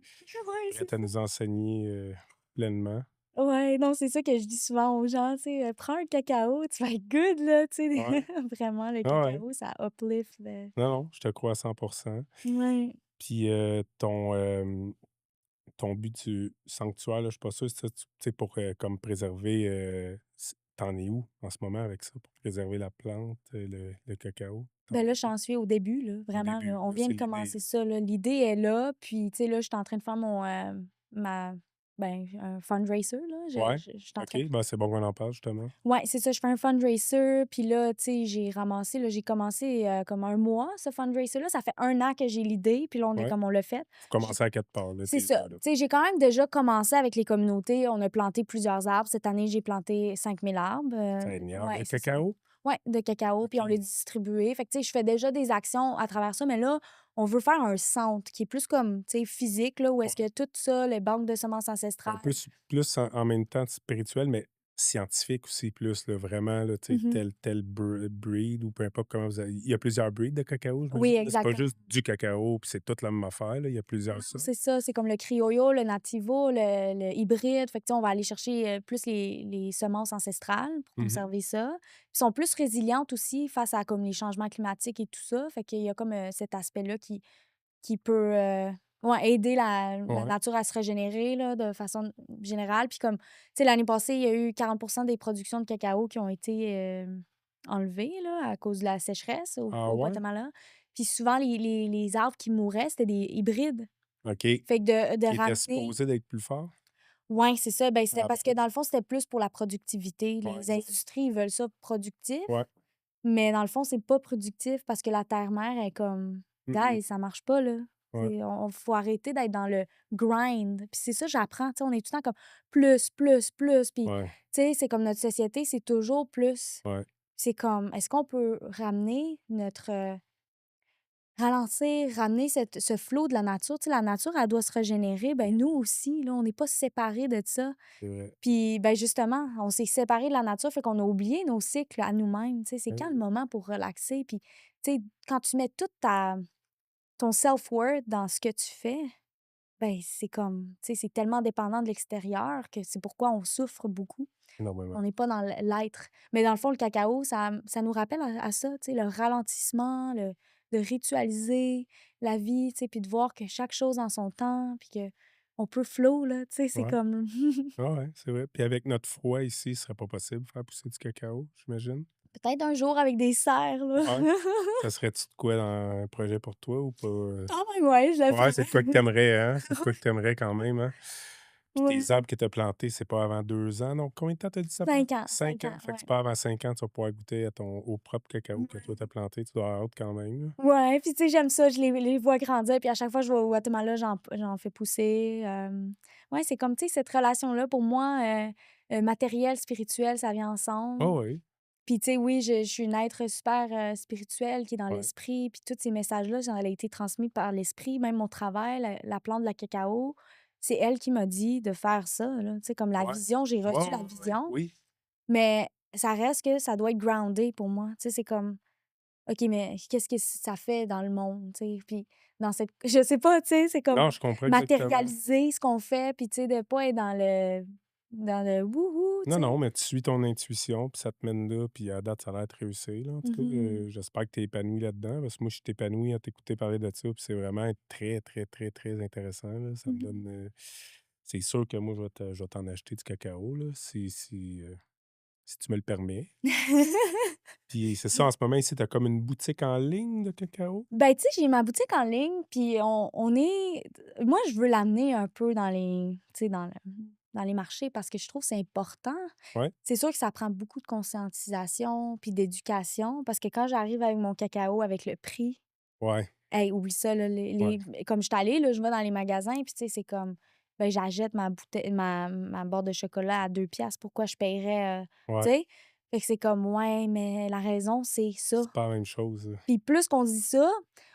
c'est prête à ça. nous enseigner, pleinement. Ouais, non, c'est ça que je dis souvent aux gens, tu sais, «Prends un cacao, tu vas être good, là», tu sais, Ouais. vraiment, le Ah ouais. cacao, ça uplift le Non, non, je te crois à 100. ouais. Puis, ton but du sanctuaire, là, je suis pas sûr, c'est tu sais, pour, comme préserver, tu es où en ce moment avec ça, pour préserver la plante, le cacao? Tu Ben là, es où? j'en suis au début, là, Au vraiment, là. début, On là, vient c'est de l'idée, commencer là. ça, là. L'idée est là, puis, tu sais, là, je suis en train de faire ma un fundraiser, là. Ouais, Je suis en train OK, ben, c'est bon qu'on en parle justement. ouais, c'est ça, je fais un fundraiser, puis là, tu sais, j'ai commencé, comme un mois, ce fundraiser-là. Ça fait 1 an que j'ai l'idée, puis là, Ouais, on l'a fait. faut J'ai commencer à quelque part, là, c'est tes ça. œufs, là. Tu sais, j'ai quand même déjà commencé avec les communautés. On a planté plusieurs arbres. Cette année, j'ai planté 5 000 arbres, Seigneur, ouais, de c'est ça. cacao? Ouais, de cacao, puis on l'a OK. distribué. Fait que, tu sais, je fais déjà des actions à travers ça, mais là, on veut faire un centre qui est plus comme, tu sais, physique, là, où est-ce Ouais. que tout ça, les banques de semences Un ancestrales. peu plus en même temps spirituel, mais scientifique aussi plus, là, vraiment, là, tu sais, Mmh. tel breed ou peu importe comment vous avez il y a plusieurs breeds de cacao, Oui, j'imagine, là? C'est pas exactement. juste du cacao, puis c'est toute la même affaire, là, il y a Non, plusieurs sortes? c'est ça, c'est comme le criollo, le nativo, le hybride. Fait que, tu sais, on va aller chercher, plus les semences ancestrales pour Mmh mh. conserver ça. Ils sont plus résilientes aussi face à, comme, les changements climatiques et tout ça. Fait qu'il y a comme, cet aspect-là qui peut, ouais, aider la Ouais, nature à se régénérer, là, de façon générale. Puis comme, tu sais, l'année passée, il y a eu 40 des productions de cacao qui ont été, enlevées, là, à cause de la sécheresse ah au ouais? Guatemala. Puis souvent, les arbres qui mouraient, c'était des hybrides. OK. Fait que de Qui était ramener supposé d'être plus fort? ouais, c'est ça. Ben, À c'était la parce que dans base? le fond, c'était plus pour la productivité. Ouais. Les industries, ils veulent ça productif, Ouais. mais dans le fond, c'est pas productif parce que la terre-mère est comme: Mmh mh. «Guys, ça marche pas, là». Ouais, C'est on faut arrêter d'être dans le grind. Puis c'est ça, j'apprends, tu sais, on est tout le temps comme plus, plus, plus. Puis, ouais, tu sais, c'est comme notre société, c'est toujours plus. ouais. C'est comme, est-ce qu'on peut ramener ralentir, ramener ce flow de la nature? Tu sais, la nature, elle doit se régénérer. Ben nous aussi, là, on n'est pas séparés de ça. C'est vrai. Puis, ben, justement, on s'est séparés de la nature, fait qu'on a oublié nos cycles à nous-mêmes, tu sais. C'est Ben quand le oui. moment pour relaxer? Puis, tu sais, quand tu mets toute ta ton self-worth dans ce que tu fais, ben, c'est comme, tu sais, c'est tellement dépendant de l'extérieur que c'est pourquoi on souffre beaucoup. Énormément. On n'est pas dans l'être. Mais dans le fond, le cacao, ça nous rappelle à ça, tu sais, le ralentissement, de ritualiser la vie, tu sais, puis de voir que chaque chose en son temps, puis qu'on peut flow, là, tu sais, c'est Ouais. comme Ouais, ouais, c'est vrai. Puis avec notre froid ici, ce serait pas possible de faire pousser du cacao, j'imagine? peut-être un jour avec des serres, là. Ouais. Ça serait-tu de quoi dans un projet pour toi ou pas, Quand même, ouais, je le Ouais, c'est ferais. de quoi que t'aimerais, hein? C'est de quoi que t'aimerais quand même, hein? Puis Ouais. tes arbres que tu as plantés, c'est pas avant 2 ans, non? Combien de temps t'as dit ça prend? 5 ans, 5 5 ans? ans, Fait que ouais. c'est pas avant 5 ans, tu vas pouvoir goûter à au propre cacao que toi Ouais. t'as planté. Tu dois avoir hâte quand même, là. Ouais, puis tu sais, j'aime ça, je les vois grandir, puis à chaque fois que je vais au Guatemala, j'en fais pousser, ouais, c'est comme, tu sais, cette relation-là pour moi, matériel, spirituel, ça vient ensemble. Oh oui, Puis tu sais, oui, je suis une être super, spirituel qui est dans ouais, l'esprit, puis tous ces messages-là, ça a été transmis par l'esprit, même mon travail, la plante de la cacao. c'est elle qui m'a dit de faire ça, là. Tu sais, comme la Ouais. vision, j'ai Ouais, reçu la ouais, ouais. vision, Oui. mais ça reste que ça doit être groundé pour moi. Tu sais, c'est comme OK, mais qu'est-ce que ça fait dans le monde, tu sais? Puis dans cette je sais pas, tu sais, c'est comme Non, je comprends exactement. matérialiser ce qu'on fait, puis tu sais, de pas être dans le wouhou, tu Non, sais? non, mais tu suis ton intuition, puis ça te mène là, puis à date, ça a l'air de réussir, là, en tout cas, Mmh. j'espère que tu es épanoui là-dedans, parce que moi, je suis épanoui à t'écouter parler de ça, puis c'est vraiment très, très, très, très intéressant, là. Ça me Mmh. donne, c'est sûr que moi, je vais t'en acheter du cacao, là, si tu me le permets. Puis c'est ça, en ce moment ici, tu as comme une boutique en ligne de cacao? Ben, tu sais, j'ai ma boutique en ligne, puis on est moi, je veux l'amener un peu dans les tu sais, dans les marchés parce que je trouve que c'est important. Ouais? C'est sûr que ça prend beaucoup de conscientisation puis d'éducation parce que quand j'arrive avec mon cacao, avec le prix, Ouais, hey, oublie ça, là, ouais, comme je suis allée, là, je vais dans les magasins, puis tu sais, c'est comme, ben, j'achète ma barre de chocolat à 2 piastres, pourquoi je payerais, ouais. tu sais? Fait que c'est comme, ouais, mais la raison, c'est ça. C'est pas la même chose, là. Puis plus qu'on dit ça,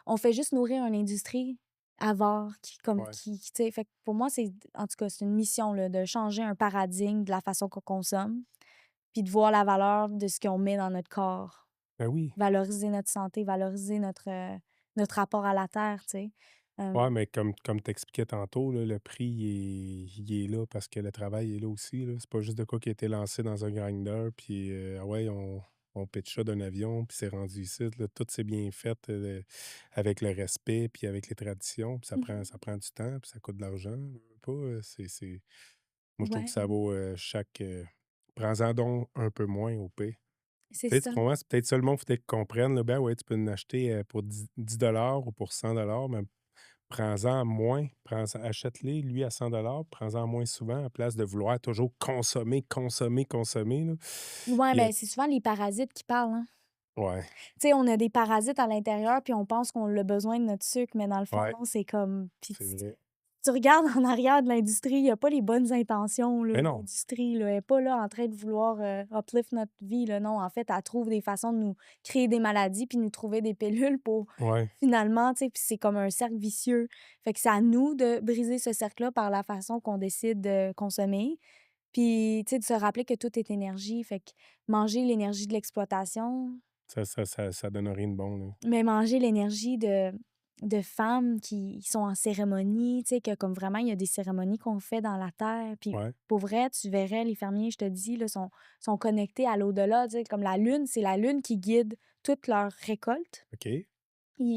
on fait juste nourrir une industrie avare Ouais, qui tu sais, fait que pour moi, c'est en tout cas, c'est une mission, là, de changer un paradigme de la façon qu'on consomme, puis de voir la valeur de ce qu'on met dans notre corps. ben oui. Valoriser notre santé, valoriser notre rapport à la terre, tu sais? Ouais, Hem, mais comme tu expliquais tantôt, là, le prix, il est là parce que le travail est là aussi, là. C'est pas juste de quoi qui a été lancé dans un grinder, puis ah ouais, on pitch ça d'un avion, puis c'est rendu ici, là. Tout c'est bien fait, avec le respect, puis avec les traditions, puis mmh ça prend du temps, puis ça coûte de l'argent, veux pas, c'est moi, je trouve que Ouais, ça vaut, chaque, prends-en donc un peu moins au pire. c'est Peut-être ça. pour moi, c'est peut-être ça le monde, faut peut-être qu'on comprenne, là, ben ouais, tu peux en acheter, pour 10 ou pour 100 mais prends-en moins, prends-en achète-les, lui, à 100 prends-en moins souvent à place de vouloir toujours consommer, consommer, consommer, là. Ouais, Puis, mais c'est souvent les parasites qui parlent, hein. ouais, Tu sais, on a des parasites à l'intérieur, puis on pense qu'on a besoin de notre sucre, mais dans le fond, ouais, non, c'est comme puis c'est vrai. tu regardes en arrière de l'industrie, il y a pas les bonnes intentions, là. Mais non, L'industrie, là, elle est pas là en train de vouloir, uplift notre vie, là. Non, en fait, elle trouve des façons de nous créer des maladies puis nous trouver des pilules pour ouais, finalement, tu sais, puis c'est comme un cercle vicieux. Fait que c'est à nous de briser ce cercle-là par la façon qu'on décide de consommer. Puis, tu sais, de se rappeler que tout est énergie. Fait que manger l'énergie de l'exploitation, ça donne rien de bon, là. mais manger l'énergie de femmes qui sont en cérémonie, tu sais, que comme vraiment il y a des cérémonies qu'on fait dans la terre. Puis Ouais, pour vrai, tu verrais les fermiers, je te dis, là, sont connectés à l'au-delà, tu sais, comme la lune, c'est la lune qui guide toute leur récolte. OK,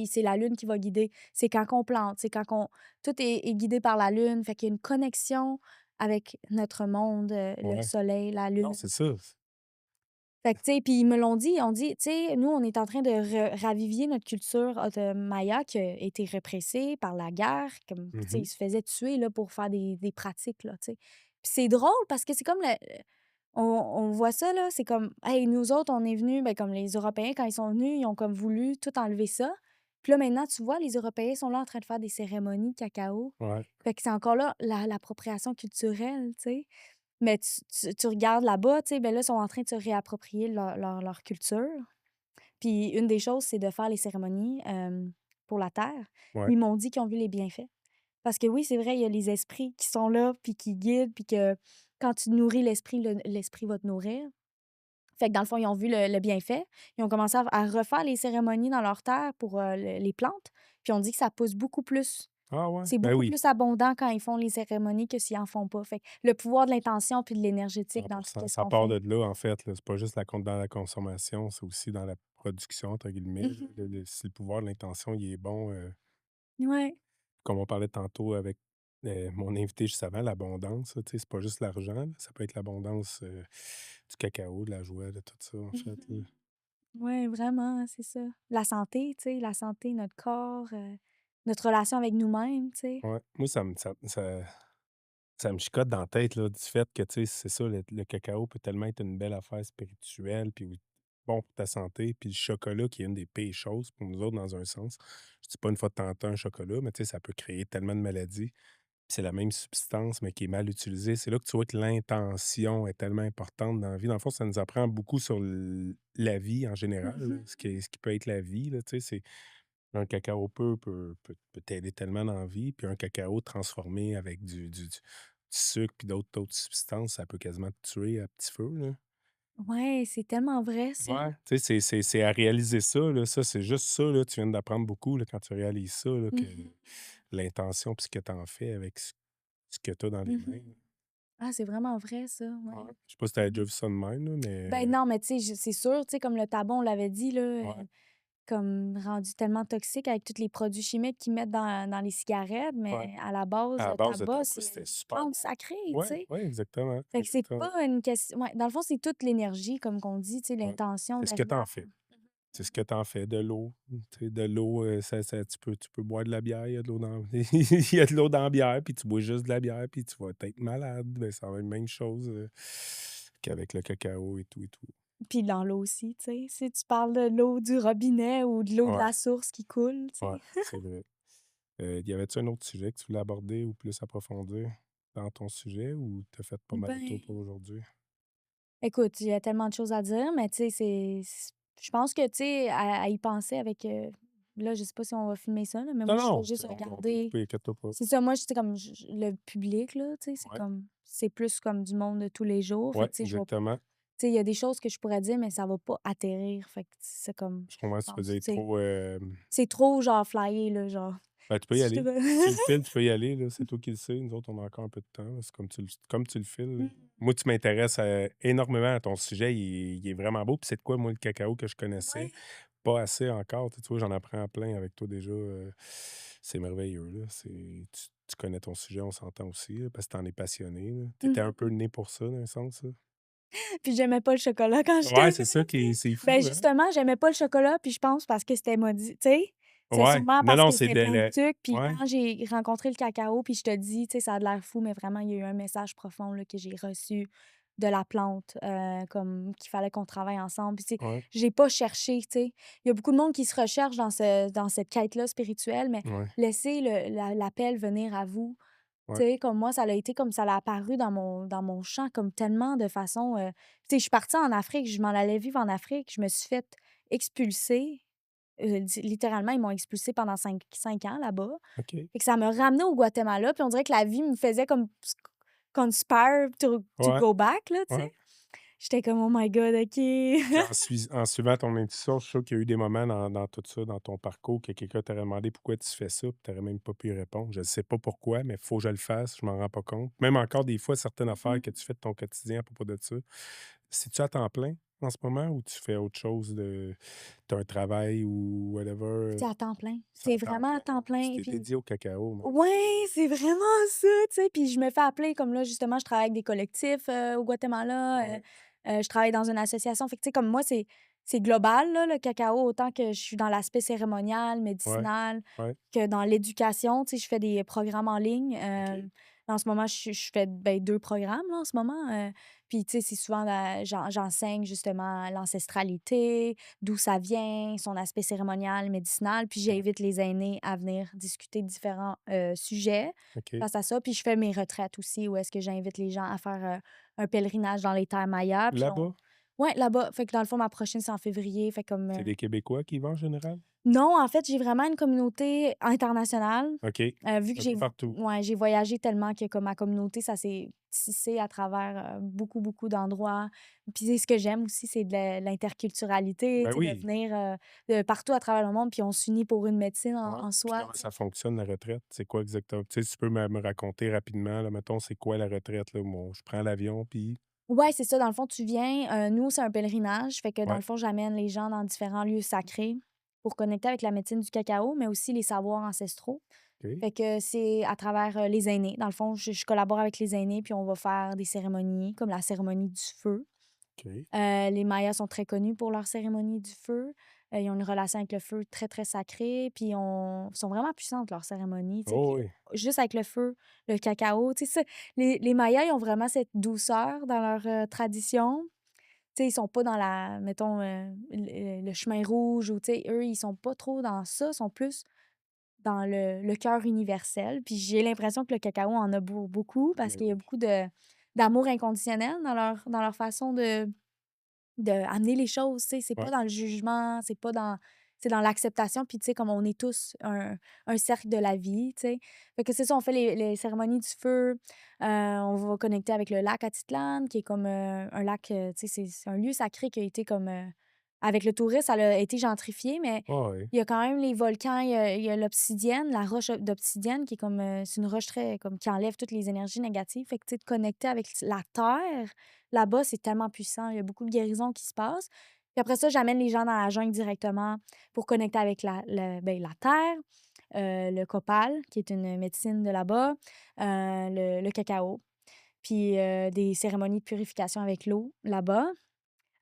C'est la lune qui va guider. C'est quand qu'on plante, c'est quand qu'on tout est guidé par la lune, fait qu'il y a une connexion avec notre monde, le ouais. soleil, la Non, lune. c'est ça. Fait que, tu sais, puis ils me l'ont dit, on dit, tu sais, nous, on est en train de ravivier notre culture maya qui a été répressée par la guerre, comme, tu sais, Mmh. ils se faisaient tuer, là, pour faire des pratiques, là, tu sais. Puis c'est drôle parce que c'est comme on voit ça, là, c'est comme, hey, nous autres, on est venus, ben, comme les Européens, quand ils sont venus, ils ont comme voulu tout enlever ça. Puis là, maintenant, tu vois, les Européens sont là en train de faire des cérémonies de cacao. Ouais, Fait que c'est encore là l'appropriation culturelle, tu sais. Mais tu regardes là-bas, tu sais, ben là, ils sont en train de se réapproprier leur culture. Puis une des choses, c'est de faire les cérémonies, pour la terre. ouais, Ils m'ont dit qu'ils ont vu les bienfaits. Parce que oui, c'est vrai, il y a les esprits qui sont là, puis qui guident, puis que quand tu nourris l'esprit, l'esprit va te nourrir. Fait que dans le fond, ils ont vu le bienfait. Ils ont commencé à refaire les cérémonies dans leur terre pour, les plantes, puis on dit que ça pousse beaucoup plus. ah ouais, C'est ben beaucoup oui, plus abondant quand ils font les cérémonies que s'ils en font pas. Fait que le pouvoir de l'intention puis de l'énergétique dans tout 100. ce Ça qu'on part fait. de là, en fait, là. C'est pas juste dans la consommation, c'est aussi dans la «production» entre guillemets, là. Mmh Si le pouvoir de l'intention, il est bon, Ouais. comme on parlait tantôt avec, mon invité juste avant, l'abondance, là, tu sais, c'est pas juste l'argent, là, ça peut être l'abondance, du cacao, de la joie, de tout ça, en fait, là. Mmh Ouais, vraiment, c'est ça. La santé, tu sais, la santé, notre corps, notre relation avec nous-mêmes, tu sais. Ouais, moi, ça me chicote dans la tête, là, du fait que, tu sais, c'est ça, le cacao peut tellement être une belle affaire spirituelle, puis oui, bon pour ta santé, puis le chocolat qui est une des pires choses pour nous autres dans un sens. Je dis pas une fois de temps en temps un chocolat, mais tu sais, ça peut créer tellement de maladies. Puis c'est la même substance, mais qui est mal utilisée. C'est là que tu vois que l'intention est tellement importante dans la vie. Dans le fond, ça nous apprend beaucoup sur la vie en général, là, Mmh ce qui peut être la vie, là, tu sais, Un cacao peut t'aider tellement dans la vie, puis un cacao transformé avec du sucre puis d'autres substances, ça peut quasiment te tuer à petit feu, là. Ouais, c'est tellement vrai ça. Ouais. Tu sais, c'est à réaliser ça, là. Ça, c'est juste ça, là, tu viens d'apprendre beaucoup, là, quand tu réalises ça, là, que Mmh. l'intention puis ce que tu en fais avec ce que tu as dans les Mmh. mains. Ah, c'est vraiment vrai ça, Ouais. ouais. Je sais pas si tu avais déjà Mmh. vu ça de même, là, Ben mais non, mais tu sais, c'est sûr, tu sais, comme le tabac, on l'avait dit là, ouais. comme rendu tellement toxique avec tous les produits chimiques qu'ils mettent dans les cigarettes, Ouais. mais à la base, À la le base, le tabac, tabac, c'est une c'était super plante bon. sacrée, tu Ouais, sais? ouais, exactement, Fait que c'est exactement. pas une question ouais, dans le fond, c'est toute l'énergie, comme qu'on dit, tu sais, Ouais. l'intention C'est ce que tu derrière. en fais. C'est ce que Mmh. tu en fais, de l'eau. Tu sais, de l'eau, ça tu peux boire de la bière, il y a de l'eau dans il y a de l'eau dans la bière, puis tu bois juste de la bière, puis tu vas être malade. Ben, ça va être la même chose, qu'avec le cacao et tout. Puis dans l'eau aussi, tu sais. Si tu parles de l'eau du robinet ou de l'eau de Ouais, la source qui coule, tu ouais, sais. c'est vrai. Y avait-tu un autre sujet que tu voulais aborder ou plus approfondir dans ton sujet ou tu as fait pas mal le tour Ben, pour aujourd'hui? écoute, il y a tellement de choses à dire, mais tu sais, je pense que, tu sais, à y penser avec, là, je sais pas si on va filmer ça, là, mais Non, moi, je fais non, juste on peut regarder couper, inquiète-toi pas. c'est ça, moi, c'est comme le public, là, tu sais, Ouais, c'est plus comme du monde de tous les jours. Fait ouais, que, tu sais, je vais exactement. tu sais, il y a des choses que je pourrais dire, mais ça va pas atterrir. Fait que c'est comme, Je je comprends ce que tu veux pense, dire, tu sais, trop, c'est trop, genre, flyé, là, genre, ben, tu peux y je te aller. Si tu le files, tu peux y aller, là, c'est toi qui le sais. Nous autres, on a encore un peu de temps, c'est comme tu le files, là. Mmh. Moi, tu m'intéresses, énormément à ton sujet, il est vraiment beau. Puis c'est de quoi, moi, le cacao que je connaissais Ouais. pas assez encore, tu vois, j'en apprends plein avec toi déjà, c'est merveilleux, là. Tu connais ton sujet, on s'entend aussi, là, parce que tu en es passionné, là. Tu étais un Mmh. peu né pour ça, dans un sens, là? Puis j'aimais pas le chocolat quand Ouais, j'étais c'est jeune, ça tu qui est sais. c'est Ben, fou, hein? justement, j'aimais pas le chocolat, puis je pense parce que c'était maudit, tu sais? C'est Ouais. sûrement Non, parce non, que c'est c'était de plein de la sucre, puis ouais, quand j'ai rencontré le cacao, puis je te dis, tu sais, ça a de l'air fou, mais vraiment, il y a eu un message profond, là, que j'ai reçu de la plante, comme qu'il fallait qu'on travaille ensemble. Puis, tu sais, ouais, j'ai pas cherché, tu sais. Il y a beaucoup de monde qui se recherche dans cette quête-là spirituelle, mais ouais, laissez l'appel venir à vous. ouais, Tu sais, comme moi, ça l'a été comme ça l'a apparu dans mon champ comme tellement de façons, tu sais, je suis partie en Afrique, je m'en allais vivre en Afrique, je me suis fait expulser, littéralement, ils m'ont expulsée pendant cinq ans là-bas. OK. Fait que ça m'a ramenée au Guatemala, puis on dirait que la vie me faisait comme conspire to Ouais, go back, là, tu ouais. sais? J'étais comme: «Oh my god, OK». Puis en suivant ton intuition, je suis sûr qu'il y a eu des moments dans tout ça, dans ton parcours, que quelqu'un t'aurait demandé pourquoi tu fais ça, puis tu même pas pu y répondre. Je ne sais pas pourquoi, mais il faut que je le fasse, je m'en rends pas compte. Même encore des fois, certaines affaires Mmh. que tu fais de ton quotidien à propos de ça. C'est-tu à temps plein en ce moment ou tu fais autre chose de tu as un travail ou whatever, C'est à temps plein. c'est à C'est temps vraiment à plein? temps Tu plein, t'es puis dédié au cacao, moi. ouais, c'est vraiment ça, tu sais, puis je me fais appeler comme là, justement, je travaille avec des collectifs, au Guatemala, Ouais, je travaille dans une association. Fait que, tu sais, comme moi, c'est global, là, le cacao, autant que je suis dans l'aspect cérémonial, ouais, médicinal, ouais. que dans l'éducation. Tu sais, je fais des programmes en ligne. OK, En ce moment, je fais, ben, 2 programmes, là, en ce moment, puis, tu sais, c'est souvent j'enseigne justement l'ancestralité, d'où ça vient, son aspect cérémonial, médicinal, puis ouais, j'invite les aînés à venir discuter de différents, sujets OK. face à ça. Puis je fais mes retraites aussi où est-ce que j'invite les gens à faire, un pèlerinage dans les terres mayas, puis on Là-bas, ouais, là-bas. Fait que dans le fond, ma prochaine, c'est en février. Fait comme, c'est des Québécois qui y vont en général? non, en fait, j'ai vraiment une communauté internationale, OK, vu que un peu partout. j'ai voyagé tellement que comme ma communauté, ça s'est tissé à travers, beaucoup, beaucoup d'endroits. Puis c'est ce que j'aime aussi, c'est de l'interculturalité, Ben tu sais, de oui. venir, de partout à travers le monde, puis on s'unit pour une médecine Ouais. en Puis soi, comment tu sais. ça fonctionne la retraite? C'est quoi exactement? Tu sais, si tu peux me raconter rapidement, là, mettons, c'est quoi la retraite, là? Bon, je prends l'avion, puis Ouais, c'est ça, dans le fond, tu viens, nous, c'est un pèlerinage, fait que dans ouais, le fond, j'amène les gens dans différents lieux sacrés pour connecter avec la médecine du cacao, mais aussi les savoirs ancestraux. OK, Fait que c'est à travers, les aînés. Dans le fond, je collabore avec les aînés, puis on va faire des cérémonies, comme la cérémonie du feu. OK. Les Mayas sont très connus pour leur cérémonie du feu. Ils ont une relation avec le feu très, très sacrée, puis sont vraiment puissantes, leurs cérémonies, tu sais, Oh puis oui, juste avec le feu, le cacao, tu sais, ça les Mayas, ils ont vraiment cette douceur dans leur, tradition. Tu sais, ils sont pas dans la mettons, le chemin rouge ou tu sais, eux, ils sont pas trop dans ça, ils sont plus dans le cœur universel. Puis j'ai l'impression que le cacao en a beaucoup parce mais qu'il y a oui. beaucoup d'amour inconditionnel dans leur façon de amener les choses, tu sais. C'est Ouais, pas dans le jugement, c'est pas dans c'est dans l'acceptation, puis tu sais, comme on est tous un cercle de la vie, tu sais. Fait que c'est ça, on fait les cérémonies du feu, on va connecter avec le lac Atitlan, qui est comme, un lac, tu sais, c'est un lieu sacré qui a été comme, avec le tourisme, ça a été gentrifié, mais Ouais, ouais. il y a quand même les volcans, il y a l'obsidienne, la roche d'obsidienne qui est comme, c'est une roche très comme qui enlève toutes les énergies négatives. Fait que, tu sais, de connecter avec la terre, là-bas, c'est tellement puissant. Il y a beaucoup de guérisons qui se passent. Puis après ça, j'amène les gens dans la jungle directement pour connecter avec la terre, le copal, qui est une médecine de là-bas, le cacao, puis, des cérémonies de purification avec l'eau là-bas.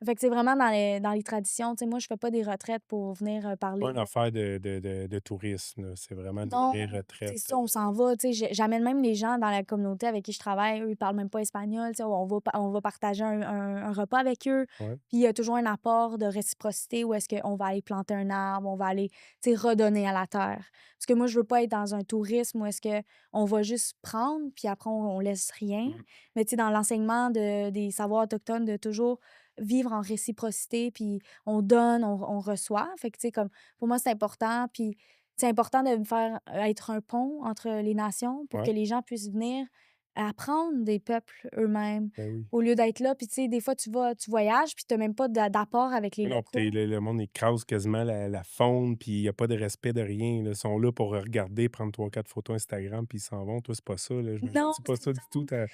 Fait que c'est vraiment dans les traditions. Tu sais, moi, je fais pas des retraites pour venir, Pas parler une affaire de tourisme, là, c'est vraiment une non, vraie c'est retraite, ça, on s'en va, tu sais, j'amène même les gens dans la communauté avec qui je travaille, eux, ils parlent même pas espagnol, tu sais, on va partager un repas avec eux, ouais, puis il y a toujours un apport de réciprocité où est-ce qu'on va aller planter un arbre, on va aller, tu sais, redonner à la terre. Parce que moi, je veux pas être dans un tourisme où est-ce qu'on va juste prendre, puis après on laisse rien. mmh, Mais tu sais, dans l'enseignement des savoirs autochtones, de toujours vivre en réciprocité, puis on donne, on reçoit. Fait que, tu sais, comme, pour moi, c'est important, puis c'est important de me faire être un pont entre les nations pour que ouais, les gens puissent venir apprendre des peuples eux-mêmes, ben oui. au lieu d'être là. Puis, tu sais, des fois, tu voyages, puis tu as même pas d'apport avec les Oui, non, puis locaux. le monde écrase quasiment la faune, puis il y a pas de respect de rien, là. Ils sont là pour regarder, prendre trois quatre photos Instagram, puis ils s'en vont. Toi, c'est pas ça, là, j'imagine que Non, c'est pas c'est ça du tout ça. ta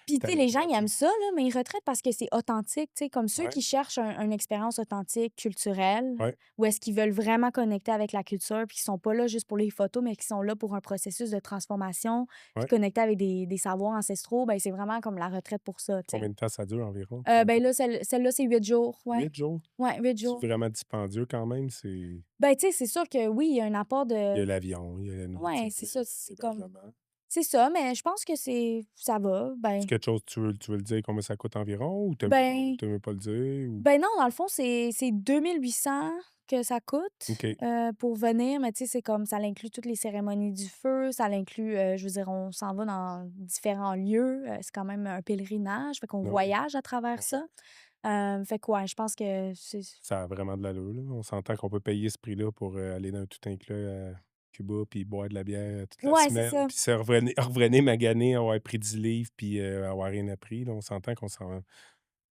Puis, tu sais, les gens, ils aiment démarche. ça, là, mais ils retraitent parce que c'est authentique, tu sais, comme ceux Ouais, qui cherchent une expérience authentique, culturelle, ouais, où est-ce qu'ils veulent vraiment connecter avec la culture, puis qui sont pas là juste pour les photos, mais qui sont là pour un processus de transformation, puis ouais. connecter avec des savoirs ancestraux, ben c'est vraiment comme la retraite pour ça, tu sais. Combien de temps ça dure environ? Tu sais Ben pas? là, celle-là, c'est 8 jours, ouais. 8 jours? Ouais, 8 C'est jours. vraiment dispendieux quand même? C'est Ben, tu sais, c'est sûr que oui, il y a un apport il y de a l'avion, il y a la ouais, nourriture, c'est il ça, y a c'est comme l'hébergement. c'est ça, mais je pense que ça va. Est-ce quelque chose tu veux le dire combien ça coûte environ ou Ben tu aimes pas le dire ou? ben non, dans le fond, c'est 2 800 que ça coûte, OK, pour venir, mais tu sais, c'est comme ça inclut toutes les cérémonies du feu, ça l'inclut, je veux dire, on s'en va dans différents lieux, c'est quand même un pèlerinage, fait qu'on ah oui, voyage à travers ouais. ça. Fait que ouais, je pense que c'est Ça a vraiment de l'allure, là. On s'entend qu'on peut payer ce prix-là pour, aller dans un tout inclus à Cuba, puis boire de la bière, toute la ouais, c'est semaine, ça. puis se revenir magané, avoir pris 10 livres, puis, avoir rien appris, là. On s'entend qu'on s'en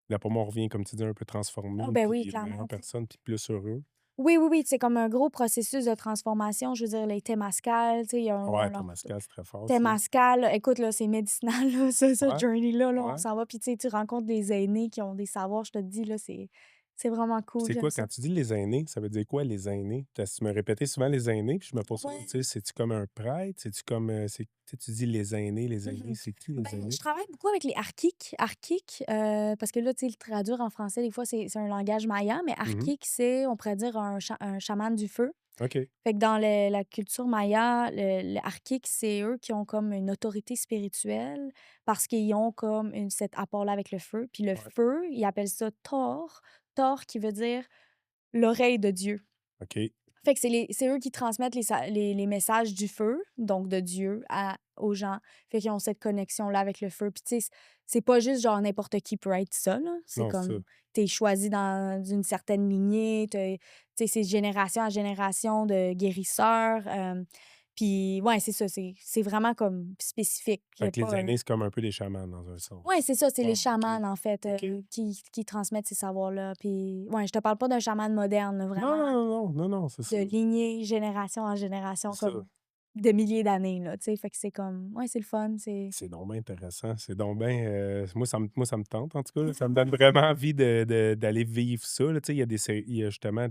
là, pour moi, on revient, comme tu dis, un peu Ah transformé, ben oui, puis une meilleure clairement, tu sais. personne, puis plus heureux. Oui, oui, oui, c'est comme un gros processus de transformation. Je veux dire, les témascals, tu sais, Ouais, on leur Temascal, c'est très fort, ça. témascal, écoute, là, c'est médicinal, là, ce Ouais, journey-là, là, on ouais. s'en va, puis tu sais, tu rencontres des aînés qui ont des savoirs, je te dis, là, c'est vraiment Puis cool, c'est j'aime quoi, ça. quand tu dis les aînés, ça veut dire quoi les aînés? Tu me répétais souvent les aînés, puis je me pose souvent, tu Ouais. sais, c'est-tu comme un prêtre? C'est-tu comme, c'est tu sais, tu dis les aînés, Mmh. c'est qui Ben, les je aînés? travaille beaucoup avec les archiques, parce que là, tu sais, le traduire en français, des fois, c'est un langage maya, mais Mmh. archique, c'est, on pourrait dire, un chaman du feu. OK, Fait que dans la culture maya, le archique, c'est eux qui ont comme une autorité spirituelle parce qu'ils ont comme cet apport-là avec le feu. Puis le ouais, feu, ils appellent ça Thor. Thor qui veut dire l'oreille de Dieu. OK. Fait que c'est eux qui transmettent les messages du feu, donc de Dieu, aux gens. Fait qu'ils ont cette connexion-là avec le feu. Puis tu sais, c'est pas juste genre n'importe qui peut être ça, là. C'est Non, c'est ça. comme, t'es choisi dans une certaine lignée, tu sais, c'est génération à génération de guérisseurs. Puis ouais, c'est ça, c'est vraiment comme spécifique. Il y Fait a que les pas aînés, c'est comme un peu des chamans dans un ouais, sens. c'est ça, c'est les Ouais, OK. chamans, en fait, OK. qui transmettent ces savoirs-là. Puis ouais, je te parle pas d'un chaman moderne, là, Non, vraiment non, non, non, non, non, c'est de ça, lignée, génération en génération, c'est ça. comme de milliers d'années, là, tu sais? Fait que c'est comme ouais, c'est le fun, c'est C'est donc bien intéressant. C'est donc bien, moi, ça me tente, en tout cas, là. Ça me donne vraiment envie d'aller vivre ça, là. Tu sais, il y a justement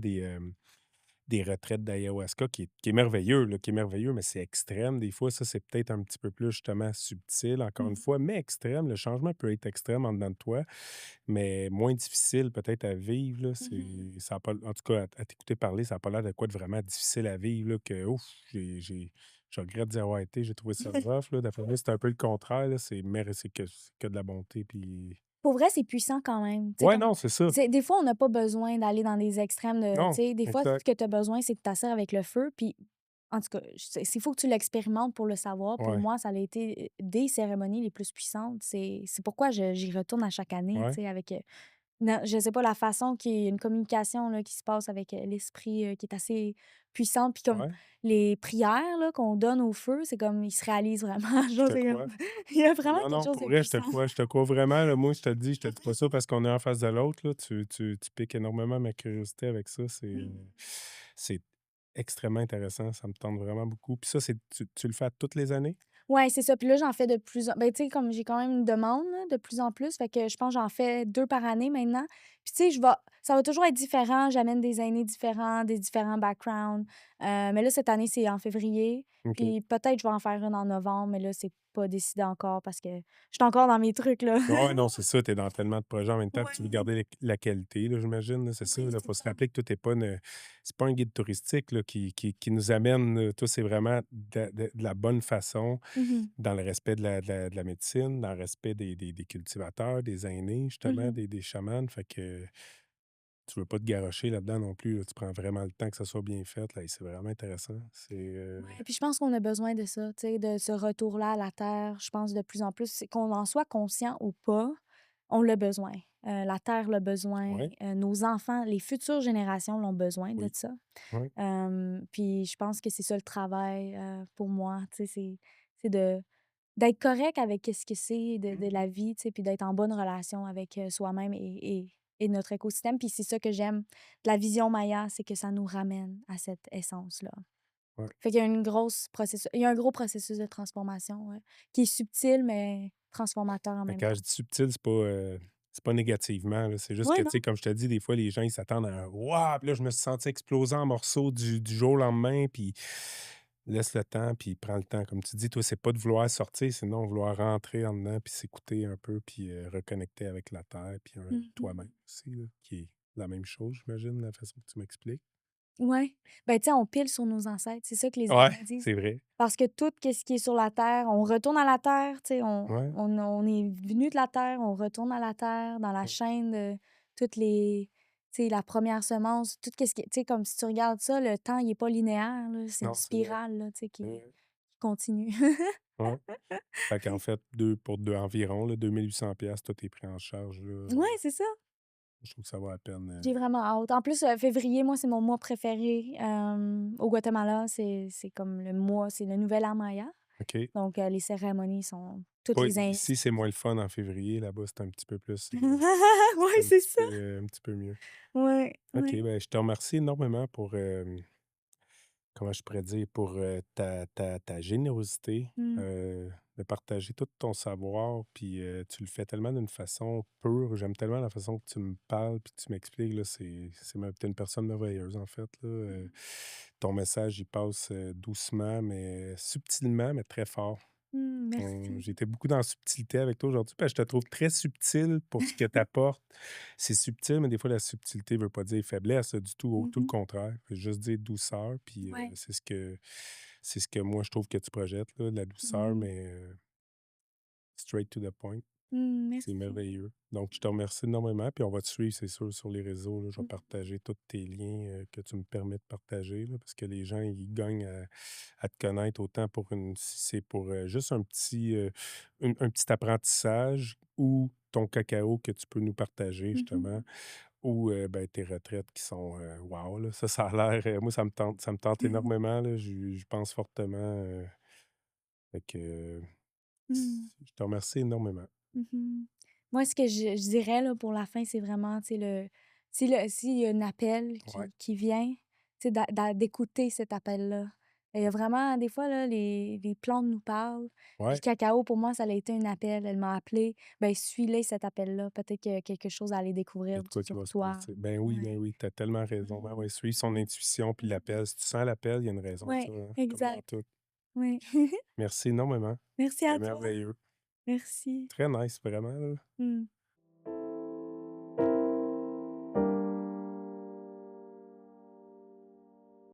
des retraites d'ayahuasca qui est merveilleux, là, qui est merveilleux, mais c'est extrême. Des fois, ça, c'est peut-être un petit peu plus, justement, subtil, encore une mmh fois, mais extrême. Le changement peut être extrême en dedans de toi, mais moins difficile peut-être à vivre, là. mh. Ça a pas en tout cas, à t'écouter parler, ça a pas l'air de quoi de vraiment difficile à vivre, là, que ouf, je regrette d'y avoir été. J'ai trouvé ça rough, là. D'après moi, c'est un peu le contraire, là. C'est que de la bonté, puis Pour vrai, c'est puissant quand même, tu sais, ouais, comme non, c'est ça. c'est des fois, on n'a pas besoin d'aller dans des extrêmes de tu Non, sais, des fois, ce exact. que tu as besoin, c'est de t'asseoir avec le feu, puis en tout cas, il faut que tu l'expérimentes pour le savoir. Pour Ouais, moi, ça a été, des cérémonies les plus puissantes. C'est pourquoi j'y retourne à chaque année, tu ouais. sais, avec, Non, je sais pas la façon qu'il y a une communication là, qui se passe avec, l'esprit, qui est assez puissante. Puis comme Ouais, les prières là, qu'on donne au feu, c'est comme ils se réalisent vraiment. je Genre, te c'est comme crois. il y a vraiment Non, quelque non, chose pour de vrai, puissant. je te crois vraiment, là. Moi, je te dis pas ça parce qu'on est en face de l'autre, là. Tu piques énormément ma curiosité avec ça. C'est extrêmement intéressant. Ça me tente vraiment beaucoup. Puis ça, tu le fais à toutes les années? Ouais, c'est ça. Puis là, j'en fais de plus en ben, tu sais, comme j'ai quand même une demande, là, de plus en plus, fait que je pense que j'en fais 2 par année maintenant. Puis tu sais, je vais ça va toujours être différent. J'amène des aînés différents, des différents backgrounds. Mais là, cette année, c'est en février. OK. Puis peut-être je vais en faire une en novembre, mais là, c'est pas décidé encore parce que je suis encore dans mes trucs, là. Ouais, non, c'est ça, tu es dans tellement de projets en même temps, puis tu veux Ouais. garder la qualité, là, j'imagine, là, c'est ça, Oui, là. c'est Faut se ça. rappeler que toi, tu pas c'est pas un guide touristique, là, qui nous amène, toi, c'est vraiment de la bonne façon, Mmh. dans le respect de la médecine, dans le respect des cultivateurs, des aînés, justement, Mmh. des chamans. Fait que tu veux pas te garrocher là-dedans non plus, là. Tu prends vraiment le temps que ça soit bien fait, là, et c'est vraiment intéressant. Ouais, puis je pense qu'on a besoin de ça, tu sais, de ce retour-là à la terre. Je pense de plus en plus, c'est qu'on en soit conscient ou pas, on l'a besoin. La terre l'a besoin, Ouais, nos enfants, les futures générations l'ont besoin de oui, ça. ouais. Puis je pense que c'est ça le travail, pour moi, tu sais, c'est de d'être correct avec qu'est-ce que c'est de la vie, tu sais, puis d'être en bonne relation avec, soi-même et notre écosystème. Puis c'est ça que j'aime de la vision Maya, c'est que ça nous ramène à cette essence-là. Ouais. Fait qu'il y a une grosse processus il y a un gros processus de transformation, ouais, qui est subtil, mais transformateur en Mais même quand temps. je dis subtil, c'est pas négativement, là. C'est juste que, Ouais, tu non? sais, comme je te dis, des fois, les gens, ils s'attendent à un «Waouh!» Puis là, je me suis senti exploser en morceaux du jour au lendemain, puis laisse le temps, puis prends le temps. Comme tu dis, toi, c'est pas de vouloir sortir, sinon vouloir rentrer en dedans, puis s'écouter un peu, puis reconnecter avec la terre, puis Mmh. toi-même aussi, là, qui est la même chose, j'imagine, la façon que tu m'expliques. Ouais. Ben, tu sais, on pile sur nos ancêtres, c'est ça que les Ouais, Indiens disent. c'est vrai. Parce que tout qu'est-ce qui est sur la terre, on retourne à la terre, tu sais, Ouais, on est venu de la terre, on retourne à la terre, dans la ouais. chaîne de toutes les tu sais, la première semence, tout qu'est-ce qui tu sais, comme si tu regardes ça, le temps, il est pas linéaire, là, c'est une Non, c'est vrai. spirale, là, tu sais, qui Ouais, continue. ouais. Fait qu'en fait, 2 pour 2 environ, là, 2 800 tout est pris en charge, là, Ouais, c'est ça. je trouve que ça vaut la peine, J'ai vraiment hâte. En plus, février, moi, c'est mon mois préféré, au Guatemala. C'est comme le mois c'est le nouvel an maya. OK. Donc, les cérémonies sont toutes Oui, les Indiens ici, c'est moins le fun en février. Là-bas, c'est un petit peu plus, Ouais, c'est ça. un petit peu mieux. Ouais, OK, ouais. ben, je te remercie énormément pour, comment je pourrais dire? Pour, ta générosité, Mmh. de partager tout ton savoir, puis, tu le fais tellement d'une façon pure. J'aime tellement la façon que tu me parles puis que tu m'expliques, là, tu une personne merveilleuse, en fait, là, ton message, il passe, doucement, mais subtilement, mais très fort. Mmh, merci. J'ai été beaucoup dans la subtilité avec toi aujourd'hui, parce que je te trouve très subtil pour ce que tu apportes. C'est subtil, mais des fois, la subtilité ne veut pas dire faiblesse, du tout le Mmh. contraire. Ça veut juste dire douceur, puis Ouais. c'est ce que moi, je trouve que tu projettes, là, de la douceur, Mmh. mais straight to the point. Mmh, C'est merci. merveilleux. Donc, je te remercie énormément, puis on va te suivre, c'est sûr, sur les réseaux, là. Je vais Mmh. partager tous tes liens, que tu me permets de partager, là, parce que les gens, ils gagnent à te connaître autant pour si c'est pour, juste un petit apprentissage ou ton cacao que tu peux nous partager Mmh. justement ou, ben, tes retraites qui sont, wow, là. Ça a l'air, moi, ça me tente énormément, là. Je pense fortement, fait que, Mmh. je te remercie énormément. Mmh. Moi, ce que je dirais, là, pour la fin, c'est vraiment, tu sais, s'il y a un appel Ouais. qui vient, tu sais, d'écouter cet appel-là. Il y a vraiment des fois, là, les plantes nous parlent. Puis le Ouais. cacao, pour moi, ça a été un appel. Elle m'a appelé. Ben suis-les, cet appel-là. Peut-être qu'il y a quelque chose à aller Il y a découvrir de quoi qui sur va se toi. passer. Ouais. Ben oui, tu as tellement raison. Ben Mmh. ouais, suivre son intuition puis Mmh. l'appel. Si tu sens l'appel, il y a une raison à Ouais, ça, hein, comme dans exact. tout. Ouais. Merci énormément. Merci C'était à toi. merveilleux. Merci. Très nice, vraiment, là. Mmh.